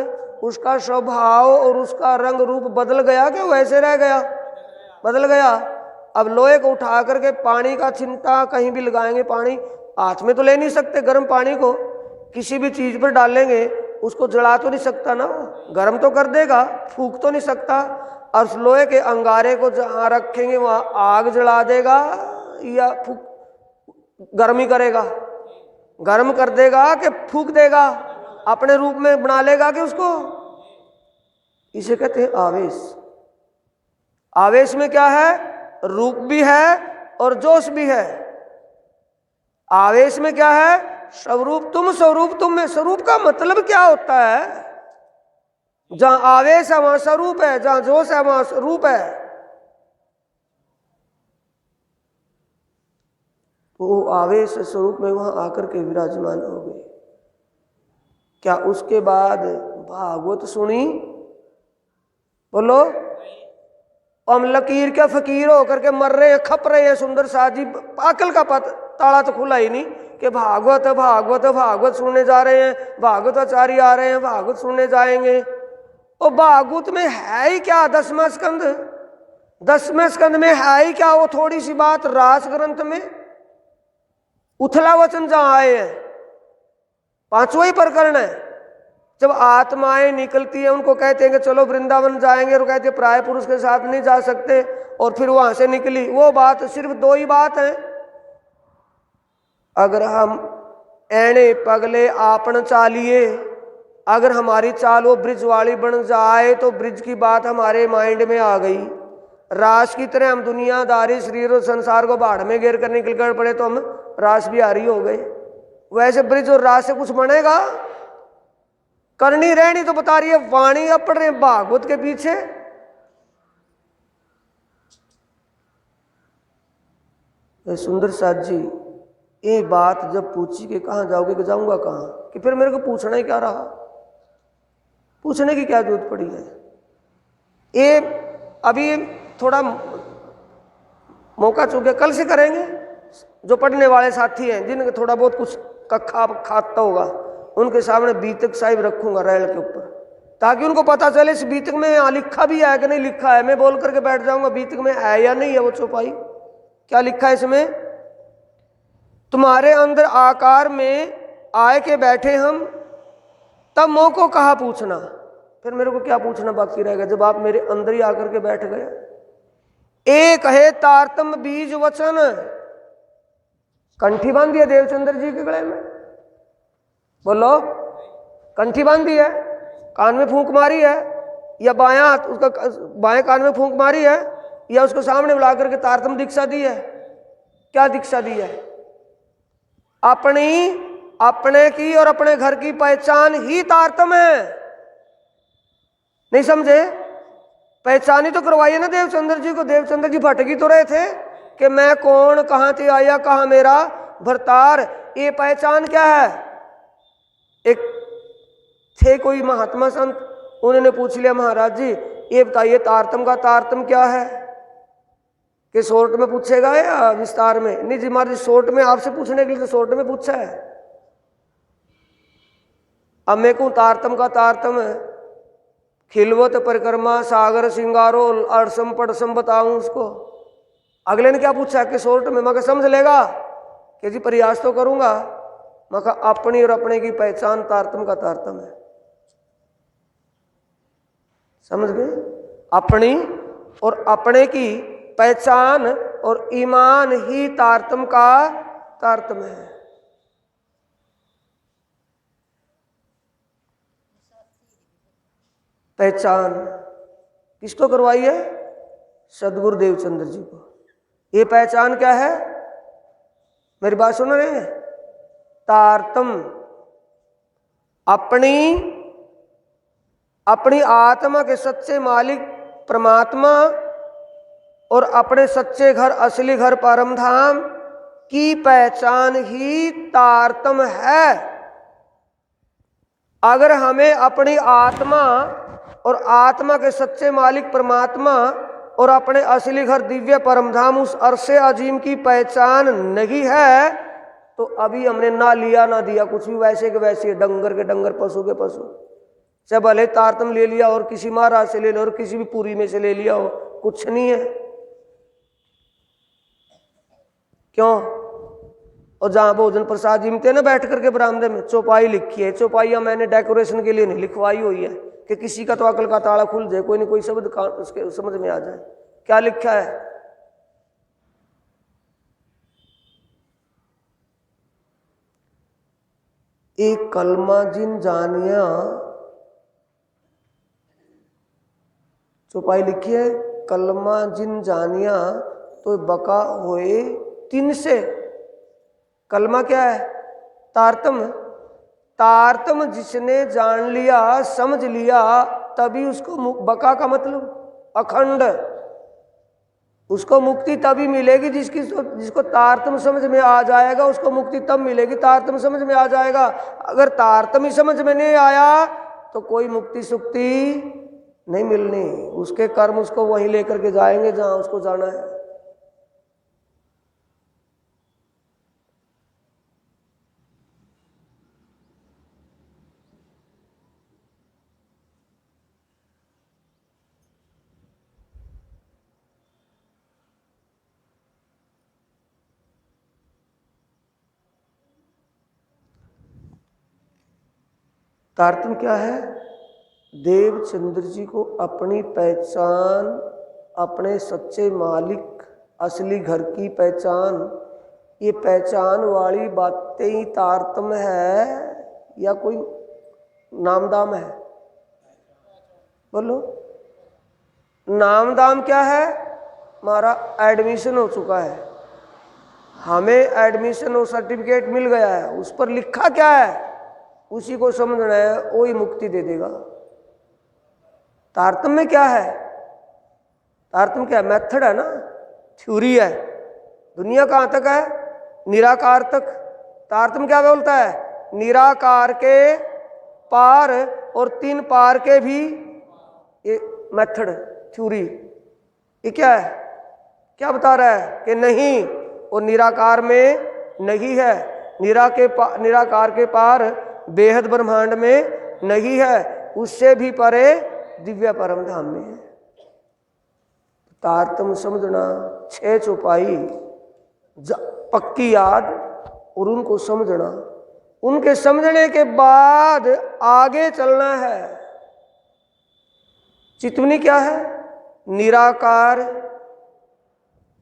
उसका स्वभाव और उसका रंग रूप बदल गया कि वैसे रह गया? बदल गया। अब लोहे को उठा करके पानी का छिंटा कहीं भी लगाएंगे, पानी हाथ में तो ले नहीं सकते, गर्म पानी को किसी भी चीज पर डालेंगे, उसको जला तो नहीं सकता ना, गर्म तो कर देगा, फूंक तो नहीं सकता। और उस लोहे के अंगारे को जहां रखेंगे वहां आग जला देगा या गर्मी करेगा? गर्म कर देगा कि फूक देगा, अपने रूप में बना लेगा कि उसको? इसे कहते हैं आवेश। आवेश में क्या है? रूप भी है और जोश भी है। आवेश में क्या है? स्वरूप तुम, स्वरूप तुम में। स्वरूप का मतलब क्या होता है? जहां आवेश है वहां स्वरूप है, जहां जोश है वहां स्वरूप है। वो आवेश स्वरूप में वहां आकर के विराजमान हो गए। क्या उसके बाद भागवत सुनी? बोलो। हम लकीर के फकीर होकर के मर रहे हैं, खप रहे हैं। सुंदर साथ जी अकल का ताला तो खुला ही नहीं कि भागवत भागवत भागवत सुनने जा रहे हैं, भागवताचार्य आ रहे हैं, भागवत सुनने जाएंगे। और भागवत में है ही क्या? 10वां स्कंद, 10वें स्कंद में है ही क्या? वो थोड़ी सी बात रास ग्रंथ में उथला वचन जहां आए हैं, 5वां ही प्रकरण है। जब आत्माएं निकलती है, उनको कहते हैं कि चलो वृंदावन जाएंगे, और कहते हैं प्राय पुरुष के साथ नहीं जा सकते, और फिर वहां से निकली। वो बात सिर्फ 2 ही बात है। अगर हम एणे पगले आपन चालिए, अगर हमारी चाल वो ब्रिज वाली बन जाए तो ब्रिज की बात हमारे माइंड में आ गई। रास की तरह हम दुनियादारी शरीर और संसार को बाढ़ में घेर कर निकल कर पड़े तो हम रास बिहारी हो गए। वैसे ब्रिज और रास से कुछ बनेगा? करनी रहनी तो बता रही है वाणी, अब पढ़ रहे हैं भागवत के पीछे। सुंदर साथ जी ये बात जब पूछी कि कहाँ जाओगे, कि जाऊंगा कहाँ, कि फिर मेरे को पूछना ही क्या रहा, पूछने की क्या जरूरत पड़ी है। ये अभी थोड़ा मौका चूक गया, कल से करेंगे। जो पढ़ने वाले साथी हैं जिनके थोड़ा बहुत कुछ कखा खाता होगा, उनके सामने बीतक साहिब रखूंगा रेल के ऊपर, ताकि उनको पता चले इस बीतक में यहाँ लिखा भी है कि नहीं लिखा है। मैं बोल करके बैठ जाऊंगा बीतक में है या नहीं है वो चौपाई, क्या लिखा है इसमें? तुम्हारे अंदर आकार में आए के बैठे हम, तब मोह को कहा पूछना। फिर मेरे को क्या पूछना बाकी रहेगा जब आप मेरे अंदर ही आकर के बैठ गए। एक है तारतम बीज वचन, कंठी बांधी है देवचंद्र जी के गले में, बोलो। कंठी बांधी है, कान में फूंक मारी है, या बायां हाथ उसका बाएं कान में फूंक मारी है, या उसको सामने बुला करके तारतम दीक्षा दी है। क्या दीक्षा दी है? अपनी, अपने की और अपने घर की पहचान ही तारतम है। नहीं समझे? पहचानी तो करवाइए ना देवचंद्र जी को। देवचंद्र जी भटकी तो रहे थे कि मैं कौन, कहां से आया, कहां मेरा भरतार। ये पहचान क्या है? एक थे कोई महात्मा संत, उन्होंने पूछ लिया महाराज जी ये बताइए तारतम का तारतम क्या है? कि शॉर्ट में पूछेगा या विस्तार में? नहीं जी महाराज शॉर्ट में, आपसे पूछने के लिए तो शॉर्ट में पूछा है। अब मैं कहूं तारतम का तारतम है खिलवत परिक्रमा सागर सिंगारो अड़सम पड़सम बताऊं उसको। अगले ने क्या पूछा कि शॉर्ट में? मैं समझ लेगा कि जी प्रयास तो करूंगा। मैं अपनी और अपने की पहचान तारतम का तारतम है। समझ गए? अपनी और अपने की पहचान और ईमान ही तारतम का तारतम है। पहचान किसको करवाई है? सदगुरु देवचंद्र जी को। ये पहचान क्या है? मेरी बात सुन रहे हैं? तारतम अपनी आत्मा के सच्चे मालिक परमात्मा और अपने सच्चे घर असली घर परम धाम की पहचान ही तारतम है। अगर हमें अपनी आत्मा और आत्मा के सच्चे मालिक परमात्मा और अपने असली घर दिव्य परमधाम उस अरसे अजीम की पहचान नहीं है तो अभी हमने ना लिया ना दिया, कुछ भी वैसे के वैसे, डंगर के डंगर, पशु के पशु। चाहे भले तारतम ले लिया और किसी महाराज से ले लिया और किसी भी पुरी में से ले लिया हो, कुछ नहीं है। क्यों? और जहां भोजन प्रसाद जिमते ना बैठ करके बरामदे में चौपाई लिखी है, चौपाइयां मैंने डेकोरेशन के लिए नहीं लिखवाई हुई है, कि किसी का तो अकल का ताला खुल जाए, कोई न कोई शब्द उसके समझ में आ जाए। क्या लिखा है? एक कलमा जिन जानिया, चौपाई लिखी है, कलमा जिन जानिया तो बका होए तिन से। कलमा क्या है? तारतम। तारतम जिसने जान लिया, समझ लिया, तभी उसको बका का मतलब अखंड, उसको मुक्ति तभी मिलेगी जिसको तारतम समझ में आ जाएगा, उसको मुक्ति तब मिलेगी तारतम समझ में आ जाएगा। अगर तारतम ही समझ में नहीं आया तो कोई मुक्ति सुक्ति नहीं मिलनी, उसके कर्म उसको वहीं लेकर के जाएंगे जहां उसको जाना है। तारतम क्या है? देवचंद्र जी को अपनी पहचान, अपने सच्चे मालिक, असली घर की पहचान, ये पहचान वाली बातें ही तारतम है या कोई नामदाम है? बोलो। नामदाम क्या है? हमारा एडमिशन हो चुका है, हमें एडमिशन और सर्टिफिकेट मिल गया है, उस पर लिखा क्या है उसी को समझना है, वही मुक्ति दे देगा। तारतम में क्या है? तारतम क्या है? मेथड है ना, थ्योरी है। दुनिया कहाँ तक है? निराकार तक। तारतम क्या बोलता है? निराकार के पार और तीन पार के भी, ये मेथड, थ्योरी। ये क्या है? क्या बता रहा है कि नहीं, वो निराकार में नहीं है, निराकार के पार बेहद ब्रह्मांड में नहीं है, उससे भी परे दिव्य परम धाम में है। तारतम समझना, 6 चौपाई पक्की याद और उनको समझना, उनके समझने के बाद आगे चलना है। चितवनी क्या है? निराकार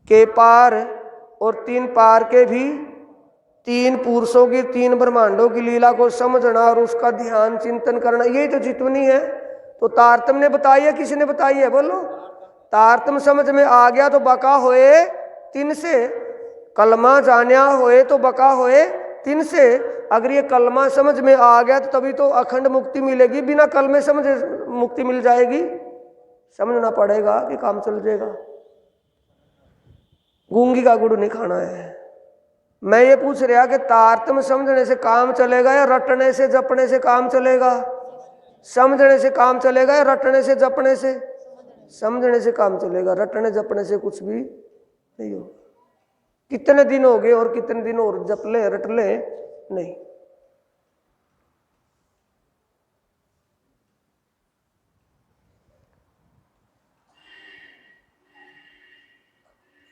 के पार और तीन पार के भी, तीन पुरुषों की, तीन ब्रह्मांडों की लीला को समझना और उसका ध्यान चिंतन करना, यही तो चितवनी है। तो तारतम ने बताई है, किसने बताई है? बोलो। तारतम समझ में आ गया तो बका होए तीन से, कलमा जानिया होए तो बका होए तीन से। अगर ये कलमा समझ में आ गया तो तभी तो अखंड मुक्ति मिलेगी, बिना कलमे समझ मुक्ति मिल जाएगी? समझना पड़ेगा कि काम चल जाएगा। गूंगी का गुड़ नहीं खाना है। मैं ये पूछ रहा कि तारतम समझने से काम चलेगा या रटने से जपने से काम चलेगा? समझने से काम चलेगा या रटने से जपने से? समझने से काम चलेगा, रटने जपने से कुछ भी नहीं हो। कितने दिन हो गए और कितने दिन और जप ले रट ले, नहीं।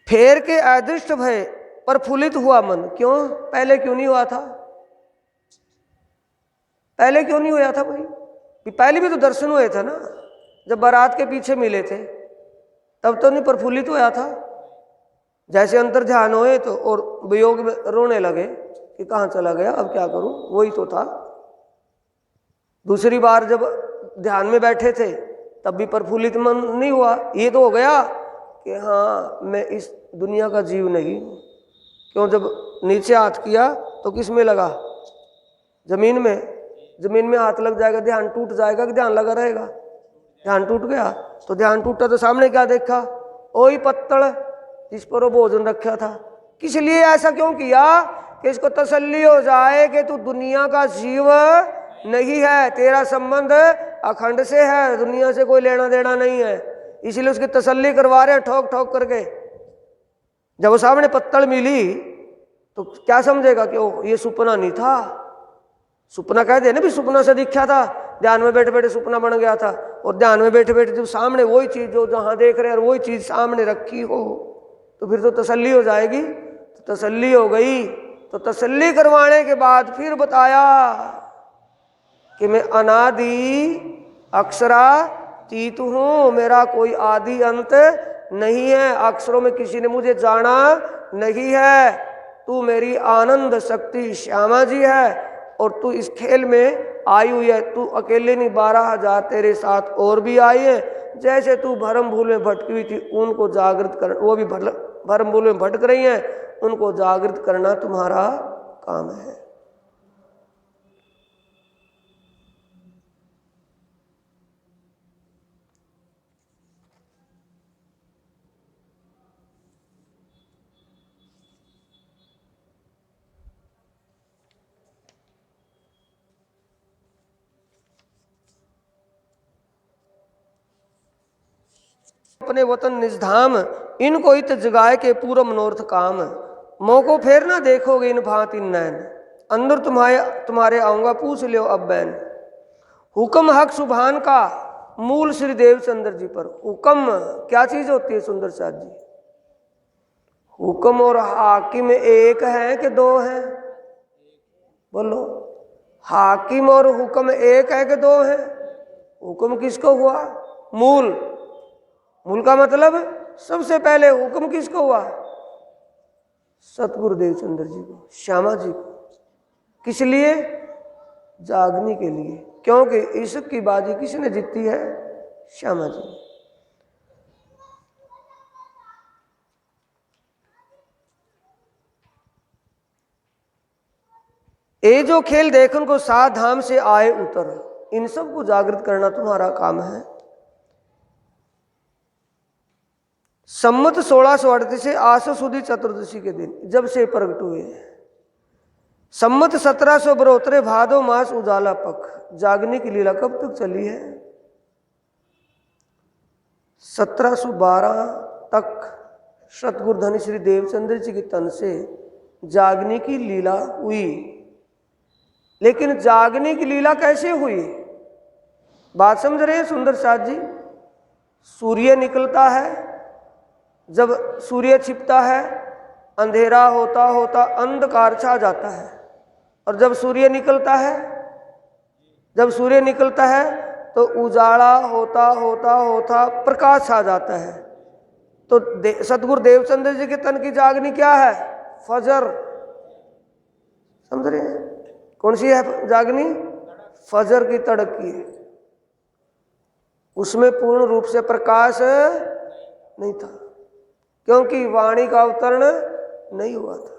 फेर के अदृष्ट भय प्रफुल्लित हुआ मन, क्यों? पहले क्यों नहीं हुआ था? पहले क्यों नहीं हुआ था भाई? पहले भी तो दर्शन हुए थे ना, जब बारात के पीछे मिले थे तब तो नहीं प्रफुल्लित हुआ था? जैसे अंतर ध्यान हुए तो और वियोग में रोने लगे कि कहाँ चला गया, अब क्या करूं, वही तो था। दूसरी बार जब ध्यान में बैठे थे तब भी प्रफुल्लित मन नहीं हुआ। ये तो हो गया कि हाँ मैं इस दुनिया का जीव नहीं हूँ। क्यों? जब नीचे हाथ किया तो किस में लगा? जमीन में। जमीन में हाथ लग जाएगा, ध्यान टूट जाएगा कि ध्यान लगा रहेगा? ध्यान टूट गया। तो ध्यान टूटा तो सामने क्या देखा? वही पत्तल जिस पर वो भोजन रखा था। किस लिए ऐसा क्यों किया? कि इसको तसल्ली हो जाए कि तू दुनिया का जीव नहीं है, तेरा संबंध अखंड से है, दुनिया से कोई लेना देना नहीं है। इसलिए उसकी तसल्ली करवा रहे हैं ठोक ठोक करके। जब वो सामने पत्तल मिली तो क्या समझेगा कि ओ ये सपना नहीं था? सपना कह दे ना भी, सपना से दिखा था, ध्यान में बैठे बैठे सपना बन गया था। और ध्यान में बैठे बैठे जब सामने वही चीज जो जहां देख रहे हैं और वही चीज सामने रखी हो तो फिर तो तसल्ली हो जाएगी। तो तसल्ली हो गई तो तसल्ली करवाने के बाद फिर बताया कि मैं अनादि अक्षरातीत हूँ, मेरा कोई आदि अंत नहीं है, अक्षरों में किसी ने मुझे जाना नहीं है। तू मेरी आनंद शक्ति श्यामा जी है और तू इस खेल में आई हुई है। तू अकेले नहीं, 12,000 तेरे साथ और भी आए हैं। जैसे तू भरम भूल में भटकी हुई थी उनको जागृत कर, वो भी भरम भूल में भटक रही हैं, उनको जागृत करना तुम्हारा काम है। अपने वतन निजधाम, इनको इत जगाए के पूरा मनोरथ काम। मौको फेर ना देखोगे इन भांति नैन, अंदर तुम्हारे आऊंगा पूछ लियो अब बैन। हुक्म हक सुभान का मूल श्री देवचंद्र जी पर। हुक्म क्या चीज होती है सुंदर साथ जी? हुक्म और हाकिम एक है कि दो हैं? बोलो, हाकिम और हुक्म एक है कि दो है? हुक्म किसको हुआ? मूल। मूल का मतलब सबसे पहले हुक्म किसको हुआ? सतगुरु देवचंद्र जी को, श्यामा जी को। किस लिए? जागने के लिए, क्योंकि इश्क की बाजी किसने जीती है? श्यामा जी। ये जो खेल देखन को 7 धाम से आए उतर, इन सब को जागृत करना तुम्हारा काम है। सम्मत 1638 से आसो सुदी चतुर्दशी के दिन जब से प्रकट हुए, सम्मत 1772 भादो मास उजाला पख, जागने की लीला कब तक चली है? 1712 तक सतगुरु धनी श्री देवचंद्र जी के तन से जागने की लीला हुई। लेकिन जागने की लीला कैसे हुई? बात समझ रहे हैं सुंदर साथ जी? सूर्य निकलता है, जब सूर्य छिपता है अंधेरा होता होता अंधकार छा जाता है, और जब सूर्य निकलता है तो उजाला होता होता होता प्रकाश छा जाता है। तो सतगुरु देवचंद्र जी के तन की जागनी क्या है? फजर। समझ रहे हैं? कौन सी है जागनी? फजर की तड़की है। उसमें पूर्ण रूप से प्रकाश नहीं था, क्योंकि वाणी का अवतरण नहीं हुआ था।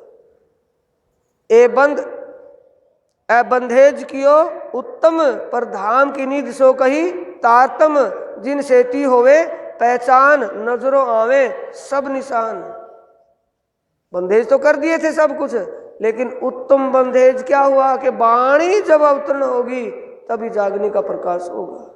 बंधेज कियो उत्तम, पर धाम की निध सो कही तारतम। जिन सेती होवे पहचान, नजरों आवे सब निशान। बंधेज तो कर दिए थे सब कुछ, लेकिन उत्तम बंधेज क्या हुआ कि वाणी जब अवतरण होगी तभी जागने का प्रकाश होगा।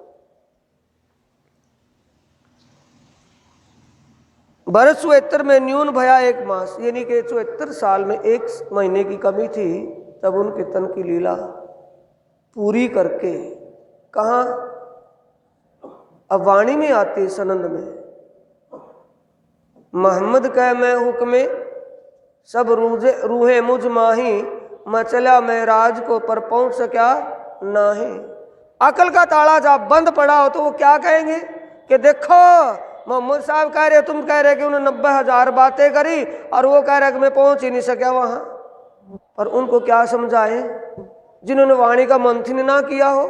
बरस 74 में न्यून भया 1 मास, यानी कि 74 साल में 1 महीने की कमी थी, तब उनके तन की लीला पूरी करके कहाँ? अब वाणी में आती है सनंद में, मोहम्मद कह मैं हुक्मे सब रूहे मुझ माही, मैं चला महराज को पर पहुंच सका नाही। अकल का ताला जब बंद पड़ा हो तो वो क्या कहेंगे कि देखो मोहम्मद साहब कह रहे, तुम कह रहे कि उन्होंने 90,000 बातें करी और वो कह रहे कि मैं पहुंच ही नहीं सका वहां। पर उनको क्या समझाए जिन्होंने वाणी का मंथन ना किया हो,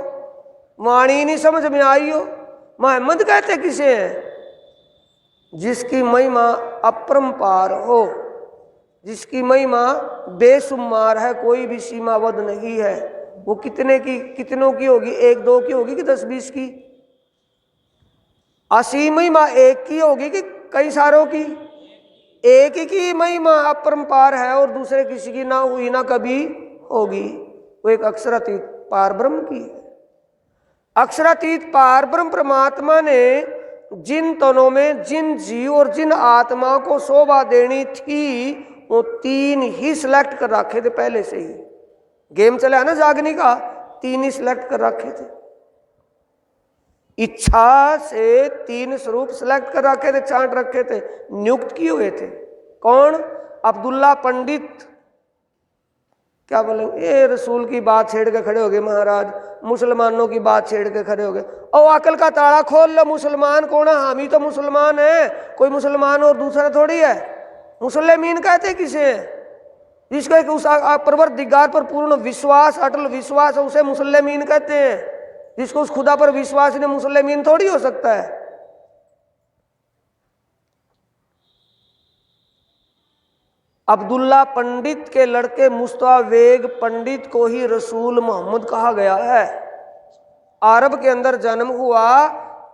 वाणी नहीं समझ में आई हो। मोहम्मद कहते किसे हैं? जिसकी महिमा अपरंपार हो, जिसकी महिमा बेशुमार है, कोई भी सीमाबद्ध नहीं है। वो कितनों की होगी? 1-2 की होगी कि 10-20 की? असीम महिमा एक की होगी कि कई सारों की? एक ही की महिमा अपरंपार है और दूसरे किसी की ना हुई ना कभी होगी। वो एक अक्षरातीत पार ब्रह्म की है। अक्षरातीत पार ब्रह्म परमात्मा ने जिन तनों में जिन जीव और जिन आत्माओं को शोभा देनी थी, वो 3 ही सिलेक्ट कर रखे थे पहले से ही। गेम चला है ना जागने का, 3 ही सिलेक्ट कर रखे थे। इच्छा से 3 स्वरूप सिलेक्ट कर रखे थे, छांट रखे थे, नियुक्त किए हुए थे। कौन? अब्दुल्ला पंडित। क्या बोलेंगे? ये रसूल की बात छेड़ के खड़े हो गए महाराज, मुसलमानों की बात छेड़ के खड़े हो गए। और अकल का ताला खोल लो, मुसलमान कौन है? हम ही तो मुसलमान है, कोई मुसलमान और दूसरा थोड़ी है। मुसलमीन कहते किसे हैं? जिसका उस परवरदिगार पर पूर्ण विश्वास, अटल विश्वास है, उसे मुसलमीन कहते हैं। जिसको उस खुदा पर विश्वास नहीं, मुसलमीन थोड़ी हो सकता है। अब्दुल्ला पंडित के लड़के मुस्तावेग पंडित को ही रसूल मोहम्मद कहा गया है। अरब के अंदर जन्म हुआ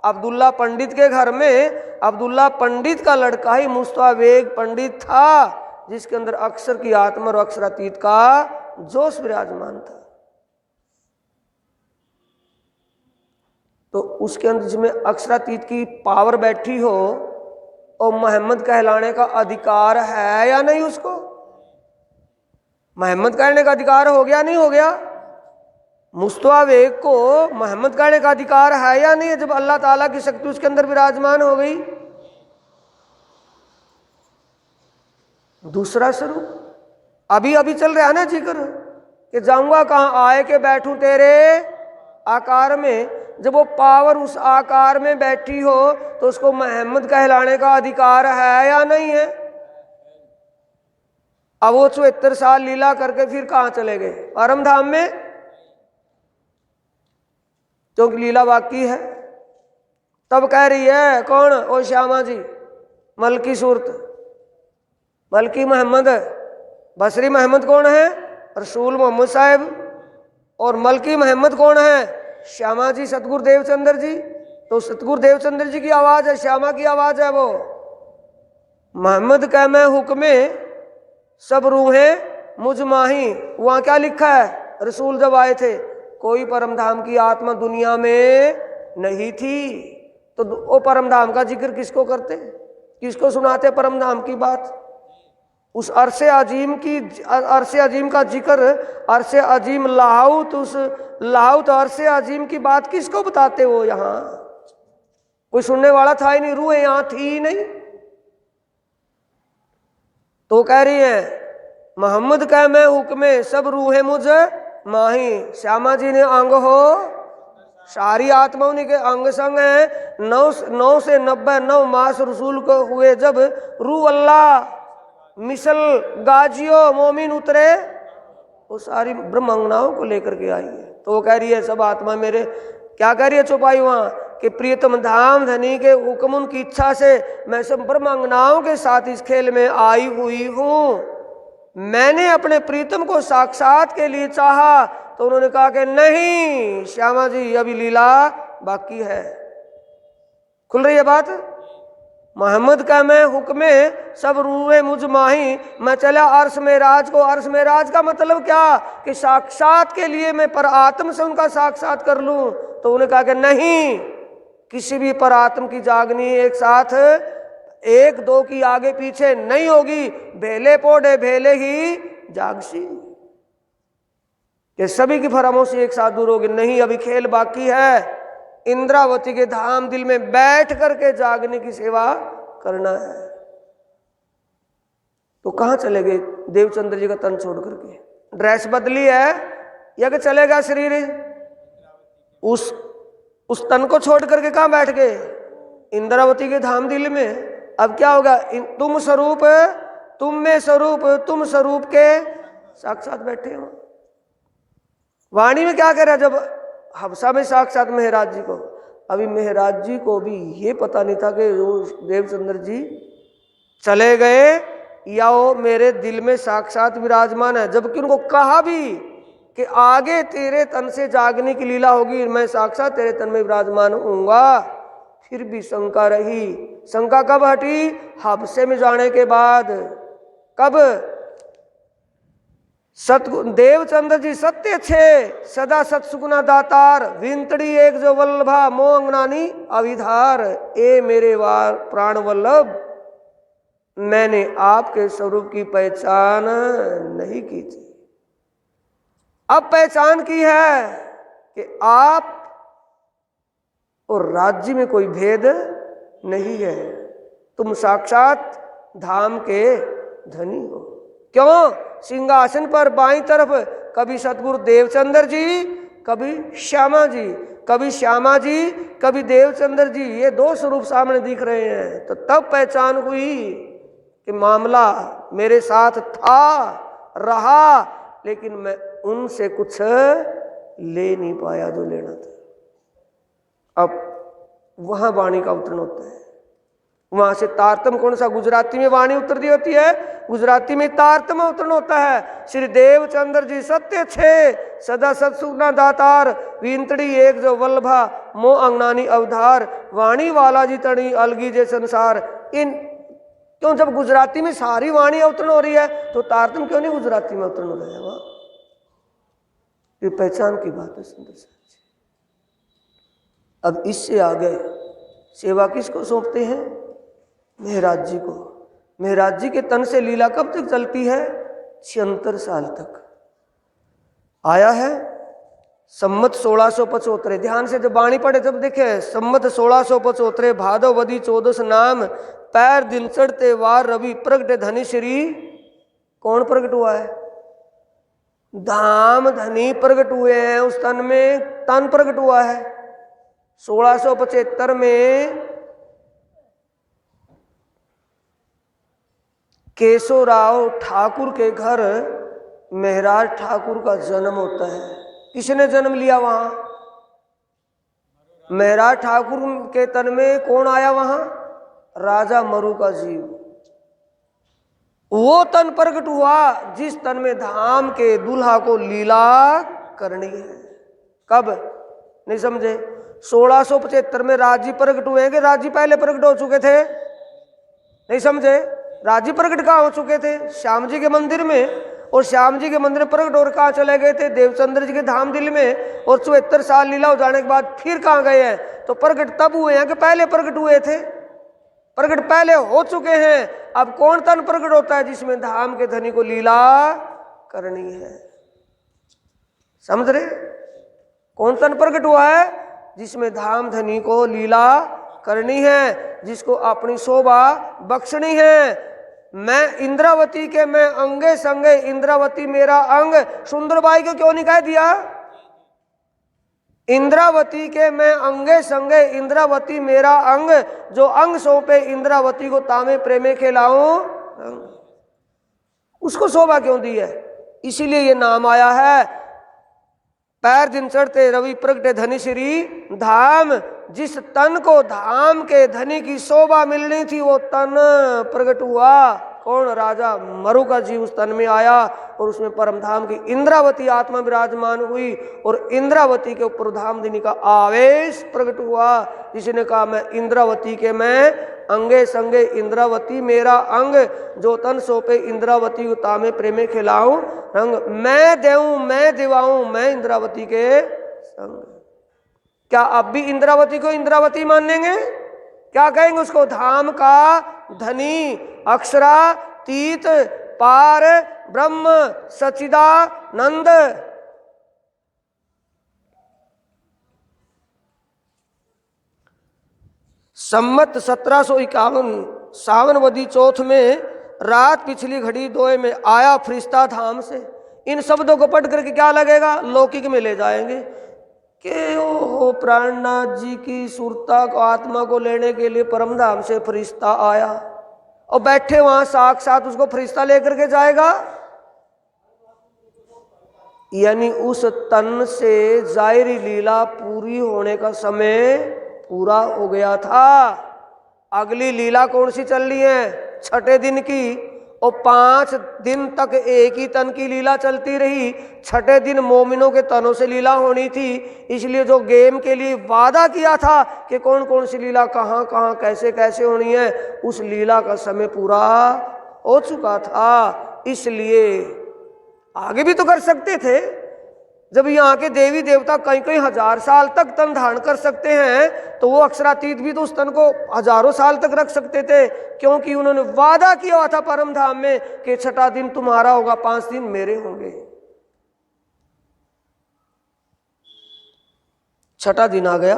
अब्दुल्ला पंडित के घर में। अब्दुल्ला पंडित का लड़का ही मुस्तावेग पंडित था, जिसके अंदर अक्षर की आत्मा और अक्षरातीत का जोश विराजमान था। तो उसके अंदर जिसमें अक्षरातीत की पावर बैठी हो, और मोहम्मद कहलाने का अधिकार है या नहीं? उसको मोहम्मद कहने का अधिकार हो गया नहीं हो गया? मुस्तावेग को मोहम्मद कहने का अधिकार है या नहीं, जब अल्लाह ताला की शक्ति उसके अंदर विराजमान हो गई? दूसरा स्वरूप अभी अभी चल रहा है ना जिक्र, कि जाऊंगा कहाँ, आए के बैठूं तेरे आकार में। जब वो पावर उस आकार में बैठी हो, तो उसको मोहम्मद कहलाने का अधिकार है या नहीं है? अब वो 74 साल लीला करके फिर कहाँ चले गए? परम धाम में, क्योंकि लीला बाकी है। तब कह रही है कौन? ओ श्यामा जी, मलकी सूरत, मलकी मोहम्मद। बसरी मोहम्मद कौन है? रसूल मोहम्मद साहब। और मलकी मोहम्मद कौन है? श्यामा जी, सतगुरु देवचंद्र जी। तो सतगुरु देवचंद्र जी की आवाज है, श्यामा की आवाज है वो। मोहम्मद कह मैं हुक्मे सब रूहें मुझ माही। वहां क्या लिखा है? रसूल जब आए थे, कोई परम धाम की आत्मा दुनिया में नहीं थी। तो वो परम धाम का जिक्र किसको करते, किसको सुनाते परम धाम की बात? उस अरसे अजीम की, अरसे अजीम का जिक्र, अरसे अजीम लाहौत, उस लाहौत अरसे अजीम की बात किसको बताते? वो यहाँ कोई सुनने वाला था ही नहीं, रूहें यहाँ थी ही नहीं। तो कह रही है मोहम्मद कह मैं हुक्मे सब रूहें मुझ माही। श्यामा जी ने अंग हो, सारी आत्माओं के अंग संग है। 9 से 99 मास रसूल को हुए, जब रूह अल्लाह मिसल गाजियो मोमिन उतरे, वो सारी ब्रह्मांगनाओं को लेकर के आई है। तो वो कह रही है सब आत्मा मेरे, क्या कह रही है छुपाई वहां, कि प्रियतम धाम धनी के हुक्म उनकी इच्छा से मैं सब ब्रह्मांगनाओं के साथ इस खेल में आई हुई हूं। मैंने अपने प्रीतम को साक्षात के लिए चाहा, तो उन्होंने कहा कि नहीं श्यामा जी, अभी लीला बाकी है। खुल रही है बात? मोहम्मद का मैं हुक्मे सब रूहे मुझ माही। मैं चला अर्श में राज को। अर्श में राज का मतलब क्या? कि साक्षात के लिए मैं पर आत्म से उनका साक्षात कर लूं। तो उन्होंने कहा कि नहीं, किसी भी पर आत्म की जागनी एक साथ, एक दो की आगे पीछे नहीं होगी। भेले पोड़े भेले ही जागसी, कि सभी की फरामोशी एक साथ दूर होगी। नहीं, अभी खेल बाकी है। इंद्रावती के धाम दिल में बैठ करके जागने की सेवा करना है। तो कहाँ चले गए देवचंद्र जी का तन छोड़ करके? ड्रेस बदली है या कि चलेगा शरीर? उस तन को छोड़ करके कहाँ बैठ गए? इंद्रावती के धाम दिल में। अब क्या होगा? तुम स्वरूप, तुम में स्वरूप, तुम स्वरूप के साक्षात बैठे हो। वाणी में क्या कह रहा है? जब हफ्सा में साक्षात मेहराज जी को, अभी मेहराज जी को भी ये पता नहीं था कि वो देवचंद्र जी चले गए या वो मेरे दिल में साक्षात विराजमान है। जबकि उनको कहा भी कि आगे तेरे तन से जागने की लीला होगी, मैं साक्षात तेरे तन में विराजमान होऊंगा। फिर भी शंका रही। शंका कब हटी? हफ्से में जाने के बाद। कब? देवचंद्र जी सत्य छे सदा सत्सुगुना दातार, विंतड़ी एक जो वल्लभा मोंगनानी अविधार। ए मेरे वार प्राण वल्लभ, मैंने आपके स्वरूप की पहचान नहीं की थी, अब पहचान की है कि आप और राज्य में कोई भेद नहीं है। तुम साक्षात धाम के धनी हो। क्यों? सिंहासन पर बाईं तरफ कभी सतगुरु देवचंद्र जी, कभी श्यामा जी। कभी श्यामा जी, कभी देवचंद्र जी, ये दो स्वरूप सामने दिख रहे हैं। तो तब पहचान हुई कि मामला मेरे साथ था, रहा, लेकिन मैं उनसे कुछ ले नहीं पाया जो लेना था। अब वहां वाणी का अवतरण होता है। वहां से तारतम कौन सा? गुजराती में वाणी उतरती होती है, गुजराती में तारतम अवतरण होता है। श्री देवचंद्र जी सत्य छे सदा सत्सुना दातार, विंतड़ी एक जो वल्लभा मो अंगनानी अवधार, वाणी वाला जी तणी अलगी जे संसार। इन क्यों जब गुजराती में सारी वाणी अवतरण हो रही है तो तारतम क्यों नहीं गुजराती में अवतरण हो रहा है? वहां ये पहचान की बात है सुंदर साहब जी। अब इससे आगे सेवा किसको सौंपते हैं? मेहराज जी को। मेहराज जी के तन से लीला कब तक चलती है? 76 साल तक। आया है सम्मत 1675। ध्यान से जब वाणी पढ़े जब देखे, सम्मत 1675 भादव वदी 14 नाम, पैर दिन चढ़ते वार रवि प्रगट धनी श्री। कौन प्रकट हुआ है? धाम धनी प्रकट हुए हैं उस तन में, तन प्रकट हुआ है। 1675 में केशवराव ठाकुर के घर मेहराज ठाकुर का जन्म होता है। किसने जन्म लिया वहां? मेहराज ठाकुर के तन में कौन आया वहां? राजा मरु का जीव। वो तन प्रकट हुआ जिस तन में धाम के दूल्हा को लीला करनी है। कब? नहीं समझे? 1675 में राजी प्रकट हुए हैं कि राजी पहले प्रकट हो चुके थे? नहीं समझे? राजी प्रकट कहाँ हो चुके थे? श्याम जी के मंदिर में। और श्याम जी के मंदिर में प्रकट और कहाँ चले गए थे? देवचंद्र जी के धाम दिल में। और 74 साल लीला हो जाने के बाद फिर कहाँ गए हैं? तो प्रकट तब हुए हैं कि पहले प्रकट हुए थे? प्रकट पहले हो चुके हैं। अब कौन तन प्रकट होता है? जिसमें धाम के धनी को लीला करनी है। समझ रहे? कौन तन प्रकट हुआ है? जिसमें धाम धनी को लीला करनी है, जिसको अपनी शोभा बख्शनी है। मैं इंद्रावती के मैं अंगे संगे, इंद्रावती मेरा अंग। सुंदरबाई को क्यों नहीं कह दिया? इंद्रावती के मैं अंगे संगे, इंद्रावती मेरा अंग, जो अंग सौंपे इंद्रावती को तामे प्रेमे खिलाऊं। उसको शोभा क्यों दी है? इसीलिए ये नाम आया है। पैर दिन चढ़ते रवि प्रगटे धनी श्री धाम। जिस तन को धाम के धनी की शोभा मिलनी थी वो तन प्रकट हुआ। कौन? राजा मरु का जीव उस तन में आया और उसमें परम धाम की इंद्रावती आत्मा विराजमान हुई और इंद्रावती के ऊपर धाम धनी का आवेश प्रकट हुआ। जिसने कहा मैं इंद्रावती के मैं अंगे संगे, इंद्रावती मेरा अंग, जो तन सौंपे इंद्रावती को तामे प्रेमे खिलाऊं रंग। मैं देऊं मैं दिवाऊं मैं इंद्रावती के संग। क्या अब भी इंद्रावती को इंद्रावती मानेंगे? क्या कहेंगे उसको? धाम का धनी, अक्षरातीत, पार ब्रह्म, सच्चिदानंद। सम्मत 1751 सावन वदी चौथ में रात पिछली घड़ी दोए में आया फरिश्ता धाम से। इन शब्दों को पढ़ करके क्या लगेगा? लौकिक में ले जाएंगे कि ओ प्राणनाथ जी की सुरता को, आत्मा को लेने के लिए परम धाम से फरिश्ता आया और बैठे वहां साक्षात उसको फरिश्ता लेकर के जाएगा। यानी उस तन से जाहिरी लीला पूरी होने का समय पूरा हो गया था। अगली लीला कौन सी चल रही है? छठे दिन की। और 5 दिन तक एक ही तन की लीला चलती रही। छठे दिन मोमिनों के तनों से लीला होनी थी। इसलिए जो गेम के लिए वादा किया था कि कौन कौन सी लीला कहाँ कहाँ कैसे कैसे होनी है, उस लीला का समय पूरा हो चुका था। इसलिए आगे भी तो कर सकते थे। जब यहाँ के देवी देवता कई कई हजार साल तक तन धारण कर सकते हैं तो वो अक्षरातीत भी तो उस तन को हजारों साल तक रख सकते थे, क्योंकि उन्होंने वादा किया हुआ था परम धाम में कि छठा दिन तुम्हारा होगा, 5 दिन मेरे होंगे। छठा दिन आ गया।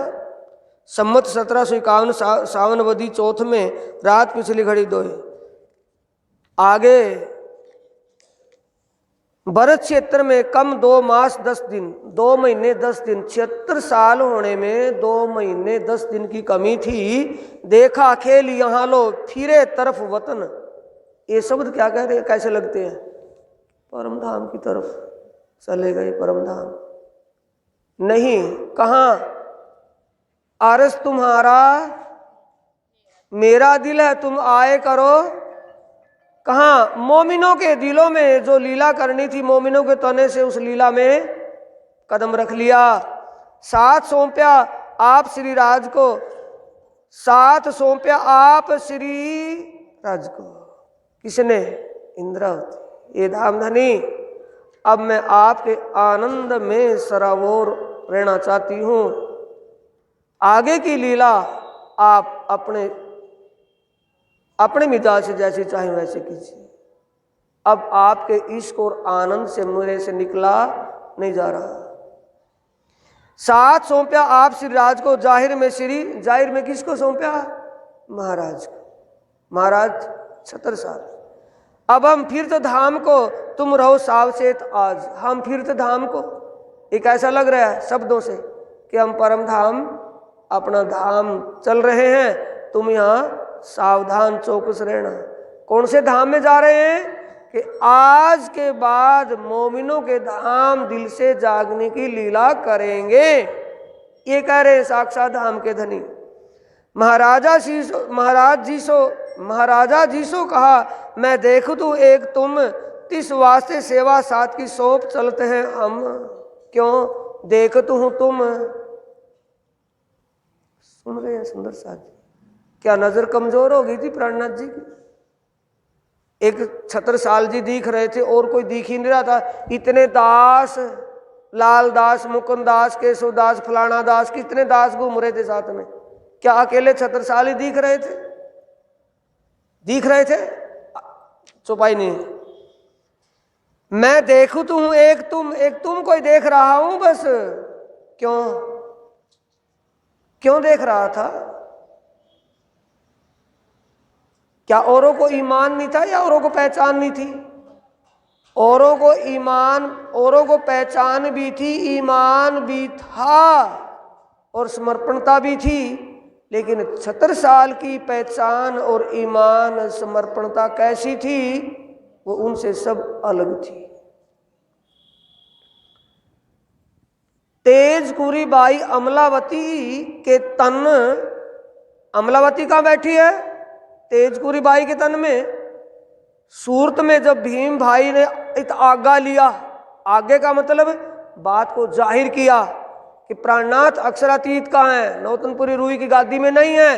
सम्मत 1751 सावन वदी चौथ में रात पिछली घड़ी दोए। आगे भरत क्षेत्र में कम 2 मास 10 दिन, 2 महीने 10 दिन, 76 साल होने में 2 महीने 10 दिन की कमी थी। देखा खेल यहाँ लो फिरे तरफ वतन। ये शब्द क्या कह रहे हैं, कैसे लगते हैं? परम धाम की तरफ चले गए, परम धाम नहीं, कहाँ? आरस तुम्हारा मेरा दिल है, तुम आए करो। कहाँ? मोमिनों के दिलों में जो लीला करनी थी, मोमिनों के तने से उस लीला में कदम रख लिया। साथ सौंपया आप श्री राज को, साथ सौंपया आप श्री राज को। किसने? इंद्रावती। ये धाम धनी, अब मैं आपके आनंद में सराबोर रहना चाहती हूँ। आगे की लीला आप अपने मिजाज से जैसे चाहे वैसे कीजिए। अब आपके इश्क और आनंद से मेरे से निकला नहीं जा रहा। साथ सौंपया आप श्री राज को, जाहिर में श्री, जाहिर में किसको सौंपया? महाराज को। महाराज 76 साल। अब हम फिरत धाम को, तुम रहो सावचेत आज। हम फिरत धाम को, एक ऐसा लग रहा है शब्दों से कि हम परम धाम, अपना धाम चल रहे हैं, तुम यहाँ सावधान चौकस रहना। कौन से धाम में जा रहे हैं? कि आज के बाद मोमिनों के धाम दिल से जागने की लीला करेंगे। ये कह रहे हैं साक्षात धाम के धनी। महाराजा जी सो कहा, मैं देखूं तू एक तुम, तिस वास्ते सेवा साथ की सौंप चलते हैं हम। क्यों देखत हूं तुम? सुन रहे हैं सुंदर साथ जी? क्या नजर कमजोर हो गई थी प्राणनाथ जी की? एक 76 साल जी दिख रहे थे और कोई दिख ही नहीं रहा था। इतने दास, लाल दास, मुकुंद दास, केशव दास, फलाना दास, कितने दास घूम रहे थे साथ में। क्या अकेले 76 साल ही दिख रहे थे? दिख रहे थे? चौपाई नहीं। मैं देखूं तो हूं एक तुम कोई देख रहा हूं बस। क्यों देख रहा था? क्या औरों को ईमान नहीं था या औरों को पहचान नहीं थी? औरों को ईमान, औरों को पहचान भी थी, ईमान भी था और समर्पणता भी थी। लेकिन 76 साल की पहचान और ईमान, समर्पणता कैसी थी? वो उनसे सब अलग थी। तेजकुरी बाई अमलावती के तन, अमलावती कहाँ बैठी है? तेजकुरी बाई के तन में। सूरत में जब भीम भाई ने आज्ञा लिया, आगे का मतलब बात को जाहिर किया कि प्राणनाथ अक्षरातीत कहाँ है, नौतनपुरी रूई की गादी में नहीं है,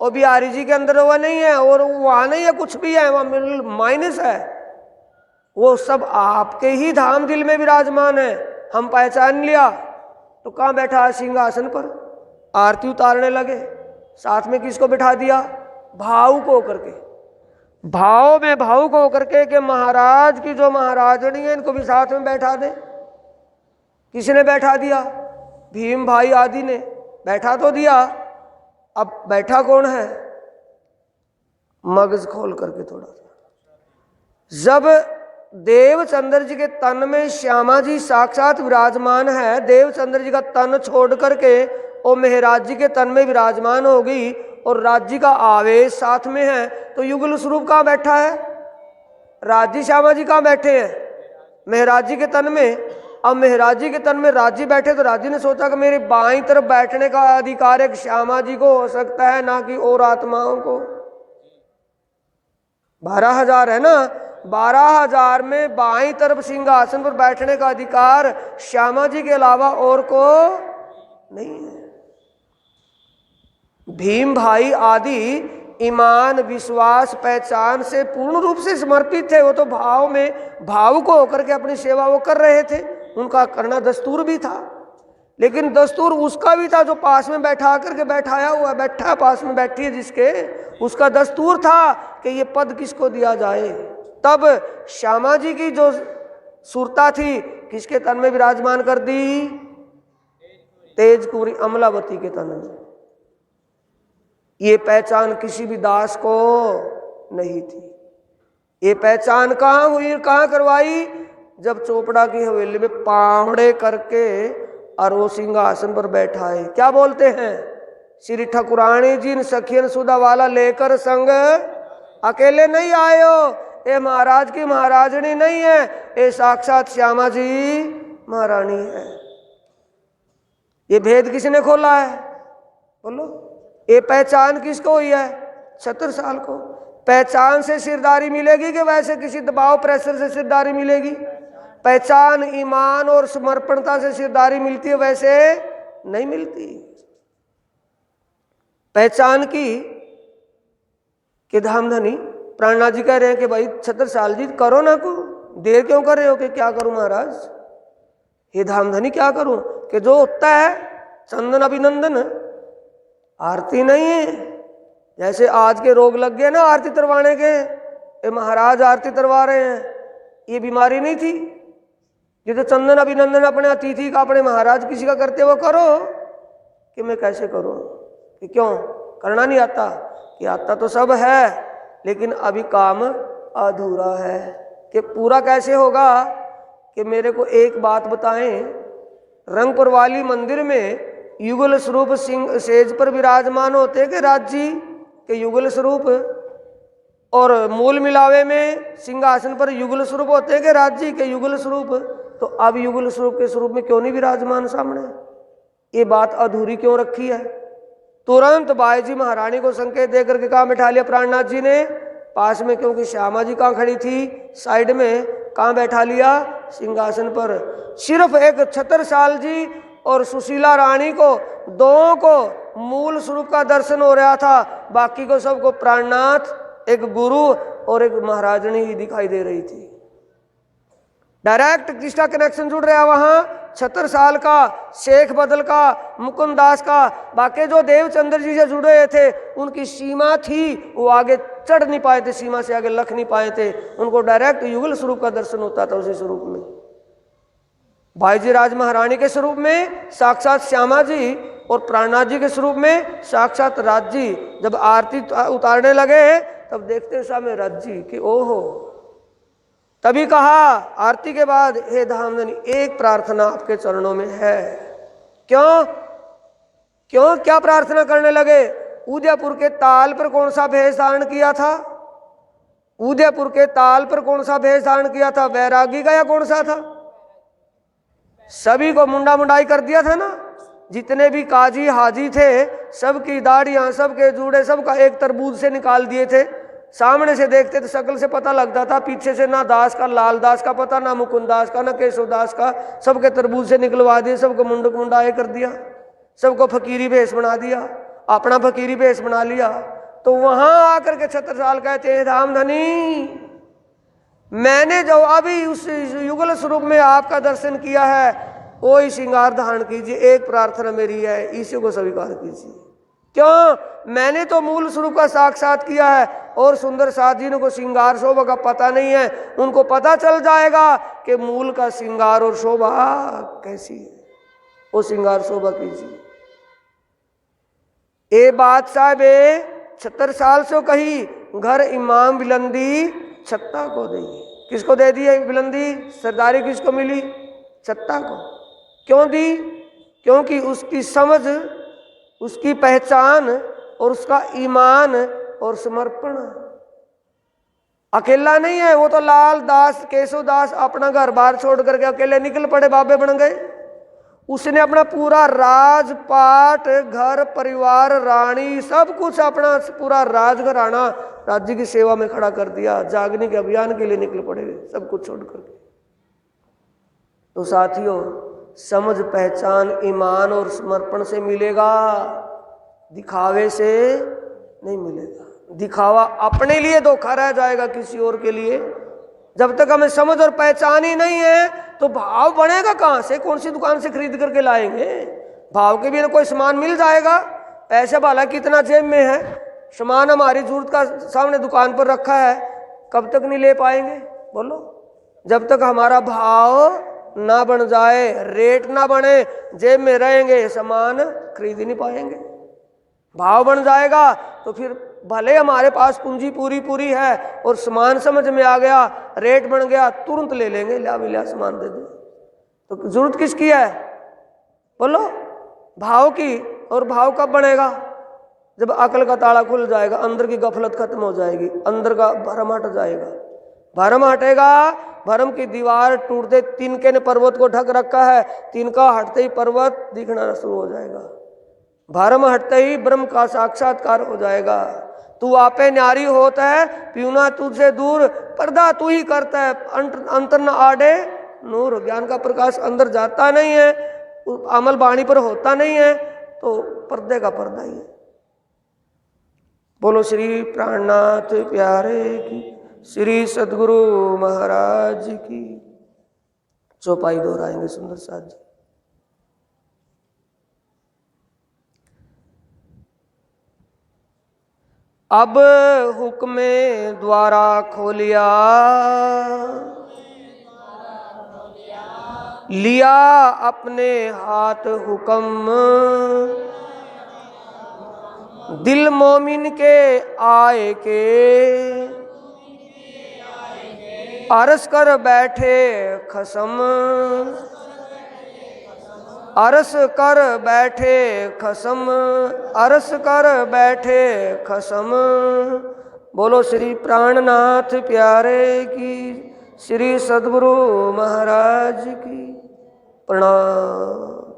और बिहारी जी के अंदर वह नहीं है, और वहाँ नहीं है, कुछ भी है वहाँ माइनस है, वो सब आपके ही धाम दिल में विराजमान है। हम पहचान लिया। तो कहाँ बैठा है? सिंहासन पर। आरती उतारने लगे। साथ में किसको बिठा दिया? भावुक होकर के, भाव में भावुक होकर के कि महाराज की जो महाराजनी है इनको भी साथ में बैठा दे। किसने बैठा दिया? भीम भाई आदि ने बैठा तो दिया। अब बैठा कौन है? मगज खोल करके थोड़ा सा। जब देवचंद्र जी के तन में श्यामा जी साक्षात विराजमान है, देवचंद्र जी का तन छोड़ करके और मेहराज जी के तन में विराजमान होगी और राज्य का आवेश साथ में है, तो युगल स्वरूप कहाँ बैठा है? राजी श्यामा जी कहाँ बैठे हैं? मेहराज जी के तन में। अब मेहराज जी के तन में राजी बैठे तो राजी ने सोचा कि मेरी बाईं तरफ बैठने का अधिकार एक श्यामा जी को हो सकता है, ना कि और आत्माओं को। 12,000 है ना, 12,000 में बाईं तरफ सिंहासन पर बैठने का अधिकार श्यामा जी के अलावा और को नहीं है। भीम भाई आदि ईमान, विश्वास, पहचान से पूर्ण रूप से समर्पित थे। वो तो भाव में भावुक होकर के अपनी सेवा वो कर रहे थे। उनका करना दस्तूर भी था, लेकिन दस्तूर उसका भी था जो पास में बैठा करके बैठाया हुआ, बैठा पास में बैठी है जिसके, उसका दस्तूर था कि ये पद किसको दिया जाए। तब श्यामा जी की जो सुरता थी किसके तन में विराजमान कर दी? तेजकुरी अमलावती के तन में। ये पहचान किसी भी दास को नहीं थी। ये पहचान कहाँ हुई, कहाँ करवाई? जब चोपड़ा की हवेली में पावड़े करके और वो सिंहासन पर बैठा है, क्या बोलते हैं? श्री ठाकुरानी जी ने सखियन सुधा वाला लेकर संग अकेले नहीं आयो, ये महाराज की महाराजनी नहीं है, ये साक्षात श्यामा जी महारानी है। ये भेद किसने खोला है? बोलो। ये पहचान किसको हुई है? 76 साल को। पहचान से सिरदारी मिलेगी कि वैसे किसी दबाव प्रेशर से सिरदारी मिलेगी? पहचान ईमान और समर्पणता से सिरदारी मिलती है, वैसे नहीं मिलती। पहचान की कि धामधनी प्राणनाथ जी कह रहे हैं कि भाई 76 साल जी करो ना, को देर क्यों कर रहे हो? कि क्या करूं महाराज, हे धामधनी क्या करूं? कि जो होता है चंदन अभिनंदन, आरती नहीं है। जैसे आज के रोग लग गए ना आरती तरवाने के, ये महाराज आरती तरवा रहे हैं, ये बीमारी नहीं थी। ये तो चंदन अभिनंदन अपने अतिथि का, अपने महाराज किसी का करते वो करो। कि मैं कैसे करूं? कि क्यों करना नहीं आता? कि आता तो सब है, लेकिन अभी काम अधूरा है। कि पूरा कैसे होगा? कि मेरे को एक बात बताएं, रंगपुर वाली मंदिर में युगल स्वरूप सिंह सेज पर विराजमान होते कि राज जी के युगल स्वरूप, और मूल मिलावे में सिंहासन पर युगल स्वरूप होते कि राज जी के युगल स्वरूप। तो अब युगल स्वरूप के स्वरूप में क्यों नहीं विराजमान सामने? ये बात अधूरी क्यों रखी है? तुरंत बाई जी महारानी को संकेत देकर के कहाँ बैठा लिया प्राणनाथ जी ने? पास में, क्योंकि श्यामा जी कहाँ खड़ी थी? साइड में। कहाँ बैठा लिया? सिंहासन पर। सिर्फ एक 76 साल जी और सुशीला रानी को, दोनों को मूल स्वरूप का दर्शन हो रहा था, बाकी को सबको प्राणनाथ, एक गुरु और एक महाराजनी ही दिखाई दे रही थी। डायरेक्ट किसका कनेक्शन जुड़ रहा है वहां? 76 साल का, शेख बदल का, मुकुंद दास का। बाकी जो देवचंद्र जी से जुड़े हुए थे उनकी सीमा थी, वो आगे चढ़ नहीं पाए थे, सीमा से आगे लख नहीं पाए थे। उनको डायरेक्ट युगल स्वरूप का दर्शन होता था उसी स्वरूप में। भाई जी राज महारानी के स्वरूप में साक्षात श्यामा जी, और प्राणनाथ जी के स्वरूप में साक्षात राज जी। जब आरती उतारने लगे तब देखते सामने राज जी कि ओहो। तभी कहा आरती के बाद, हे धामधनी एक प्रार्थना आपके चरणों में है। क्यों? क्यों क्या प्रार्थना करने लगे? उदयपुर के ताल पर कौन सा भेष धारण किया था? उदयपुर के ताल पर कौन सा भेष धारण किया था? वैरागी का या कौन सा था? सभी को मुंडा मुंडाई कर दिया था ना। जितने भी काजी हाजी थे सबकी दाढ़ियां, सबके जूड़े, सबका एक तरबूज से निकाल दिए थे। सामने से देखते तो शक्ल से पता लगता था, पीछे से ना दास का, लाल दास का पता, ना मुकुंद दास का, ना केशव दास का। सबके तरबूज से निकलवा दिए, सबको मुंडक मुंडाए कर दिया, सबको फकीरी भेष बना दिया, अपना फकीरी भेष बना लिया। तो वहां आकर के 76 साल कहते हैं, धामधनी मैंने जो अभी उस युगल स्वरूप में आपका दर्शन किया है, वही श्रृंगार धारण कीजिए। एक प्रार्थना मेरी है, इसी को स्वीकार कीजिए। क्यों? मैंने तो मूल स्वरूप का साक्षात किया है, और सुंदर साथ जी को श्रृंगार शोभा का पता नहीं है। उनको पता चल जाएगा कि मूल का श्रृंगार और शोभा कैसी है, वो श्रृंगार शोभा कीजिए। ये बात साहब 76 साल से कही, घर इमाम बिलंदी छत्ता को दी। किसको दे दी है बिलंदी? सरदारी किसको मिली? छत्ता को। क्यों दी? क्योंकि उसकी समझ, उसकी पहचान और उसका ईमान और समर्पण। अकेला नहीं है वो, तो लाल दास, केशव दास अपना घर बार छोड़ करके अकेले निकल पड़े, बाबे बन गए। उसने अपना पूरा राजपाट, घर परिवार, रानी, सब कुछ अपना पूरा राजघराना राज्य की सेवा में खड़ा कर दिया। जागने के अभियान के लिए निकल पड़े सब कुछ छोड़ करके। तो साथियों, समझ, पहचान, ईमान और समर्पण से मिलेगा, दिखावे से नहीं मिलेगा। दिखावा अपने लिए धोखा रह जाएगा, किसी और के लिए। जब तक हमें समझ और पहचान ही नहीं है तो भाव बनेगा कहाँ से? कौन सी दुकान से खरीद करके लाएंगे? भाव के बिना कोई सामान मिल जाएगा? पैसे वाला कितना जेब में है, सामान हमारी जरूरत का सामने दुकान पर रखा है, कब तक नहीं ले पाएंगे? बोलो। जब तक हमारा भाव ना बन जाए, रेट ना बने, जेब में रहेंगे, सामान खरीद ही नहीं पाएंगे। भाव बन जाएगा तो फिर भले हमारे पास पूंजी पूरी है और सामान समझ में आ गया, रेट बन गया, तुरंत ले लेंगे, ला विला सामान दे दे। तो जरूरत किसकी है? बोलो, भाव की। और भाव कब बनेगा? जब अकल का ताला खुल जाएगा, अंदर की गफलत खत्म हो जाएगी, अंदर का भरम हट जाएगा। भरम हटेगा, भरम की दीवार टूटते, तिनके ने पर्वत को ढक रखा है, तिनका हटते ही पर्वत दिखना शुरू हो जाएगा। भरम हटते ही ब्रह्म का साक्षात्कार हो जाएगा। तू आपे न्यारी होता है, पीऊना तुझसे दूर, पर्दा तू ही करता है, अंतर न आड़े नूर। ज्ञान का प्रकाश अंदर जाता नहीं है, अमल वाणी पर होता नहीं है, तो पर्दे का पर्दा ही है। बोलो श्री प्राणनाथ प्यारे की, श्री सद्गुरु महाराज की। चौपाई दोहराएंगे सुंदर साथ जी। अब हुक्मे द्वारा खोलिया, लिया अपने हाथ हुक्म, दिल मोमिन के आए के, अरस कर बैठे खसम, अरस कर बैठे खसम, अरस कर बैठे खसम। बोलो श्री प्राणनाथ प्यारे की, श्री सद्गुरु महाराज की। प्रणाम।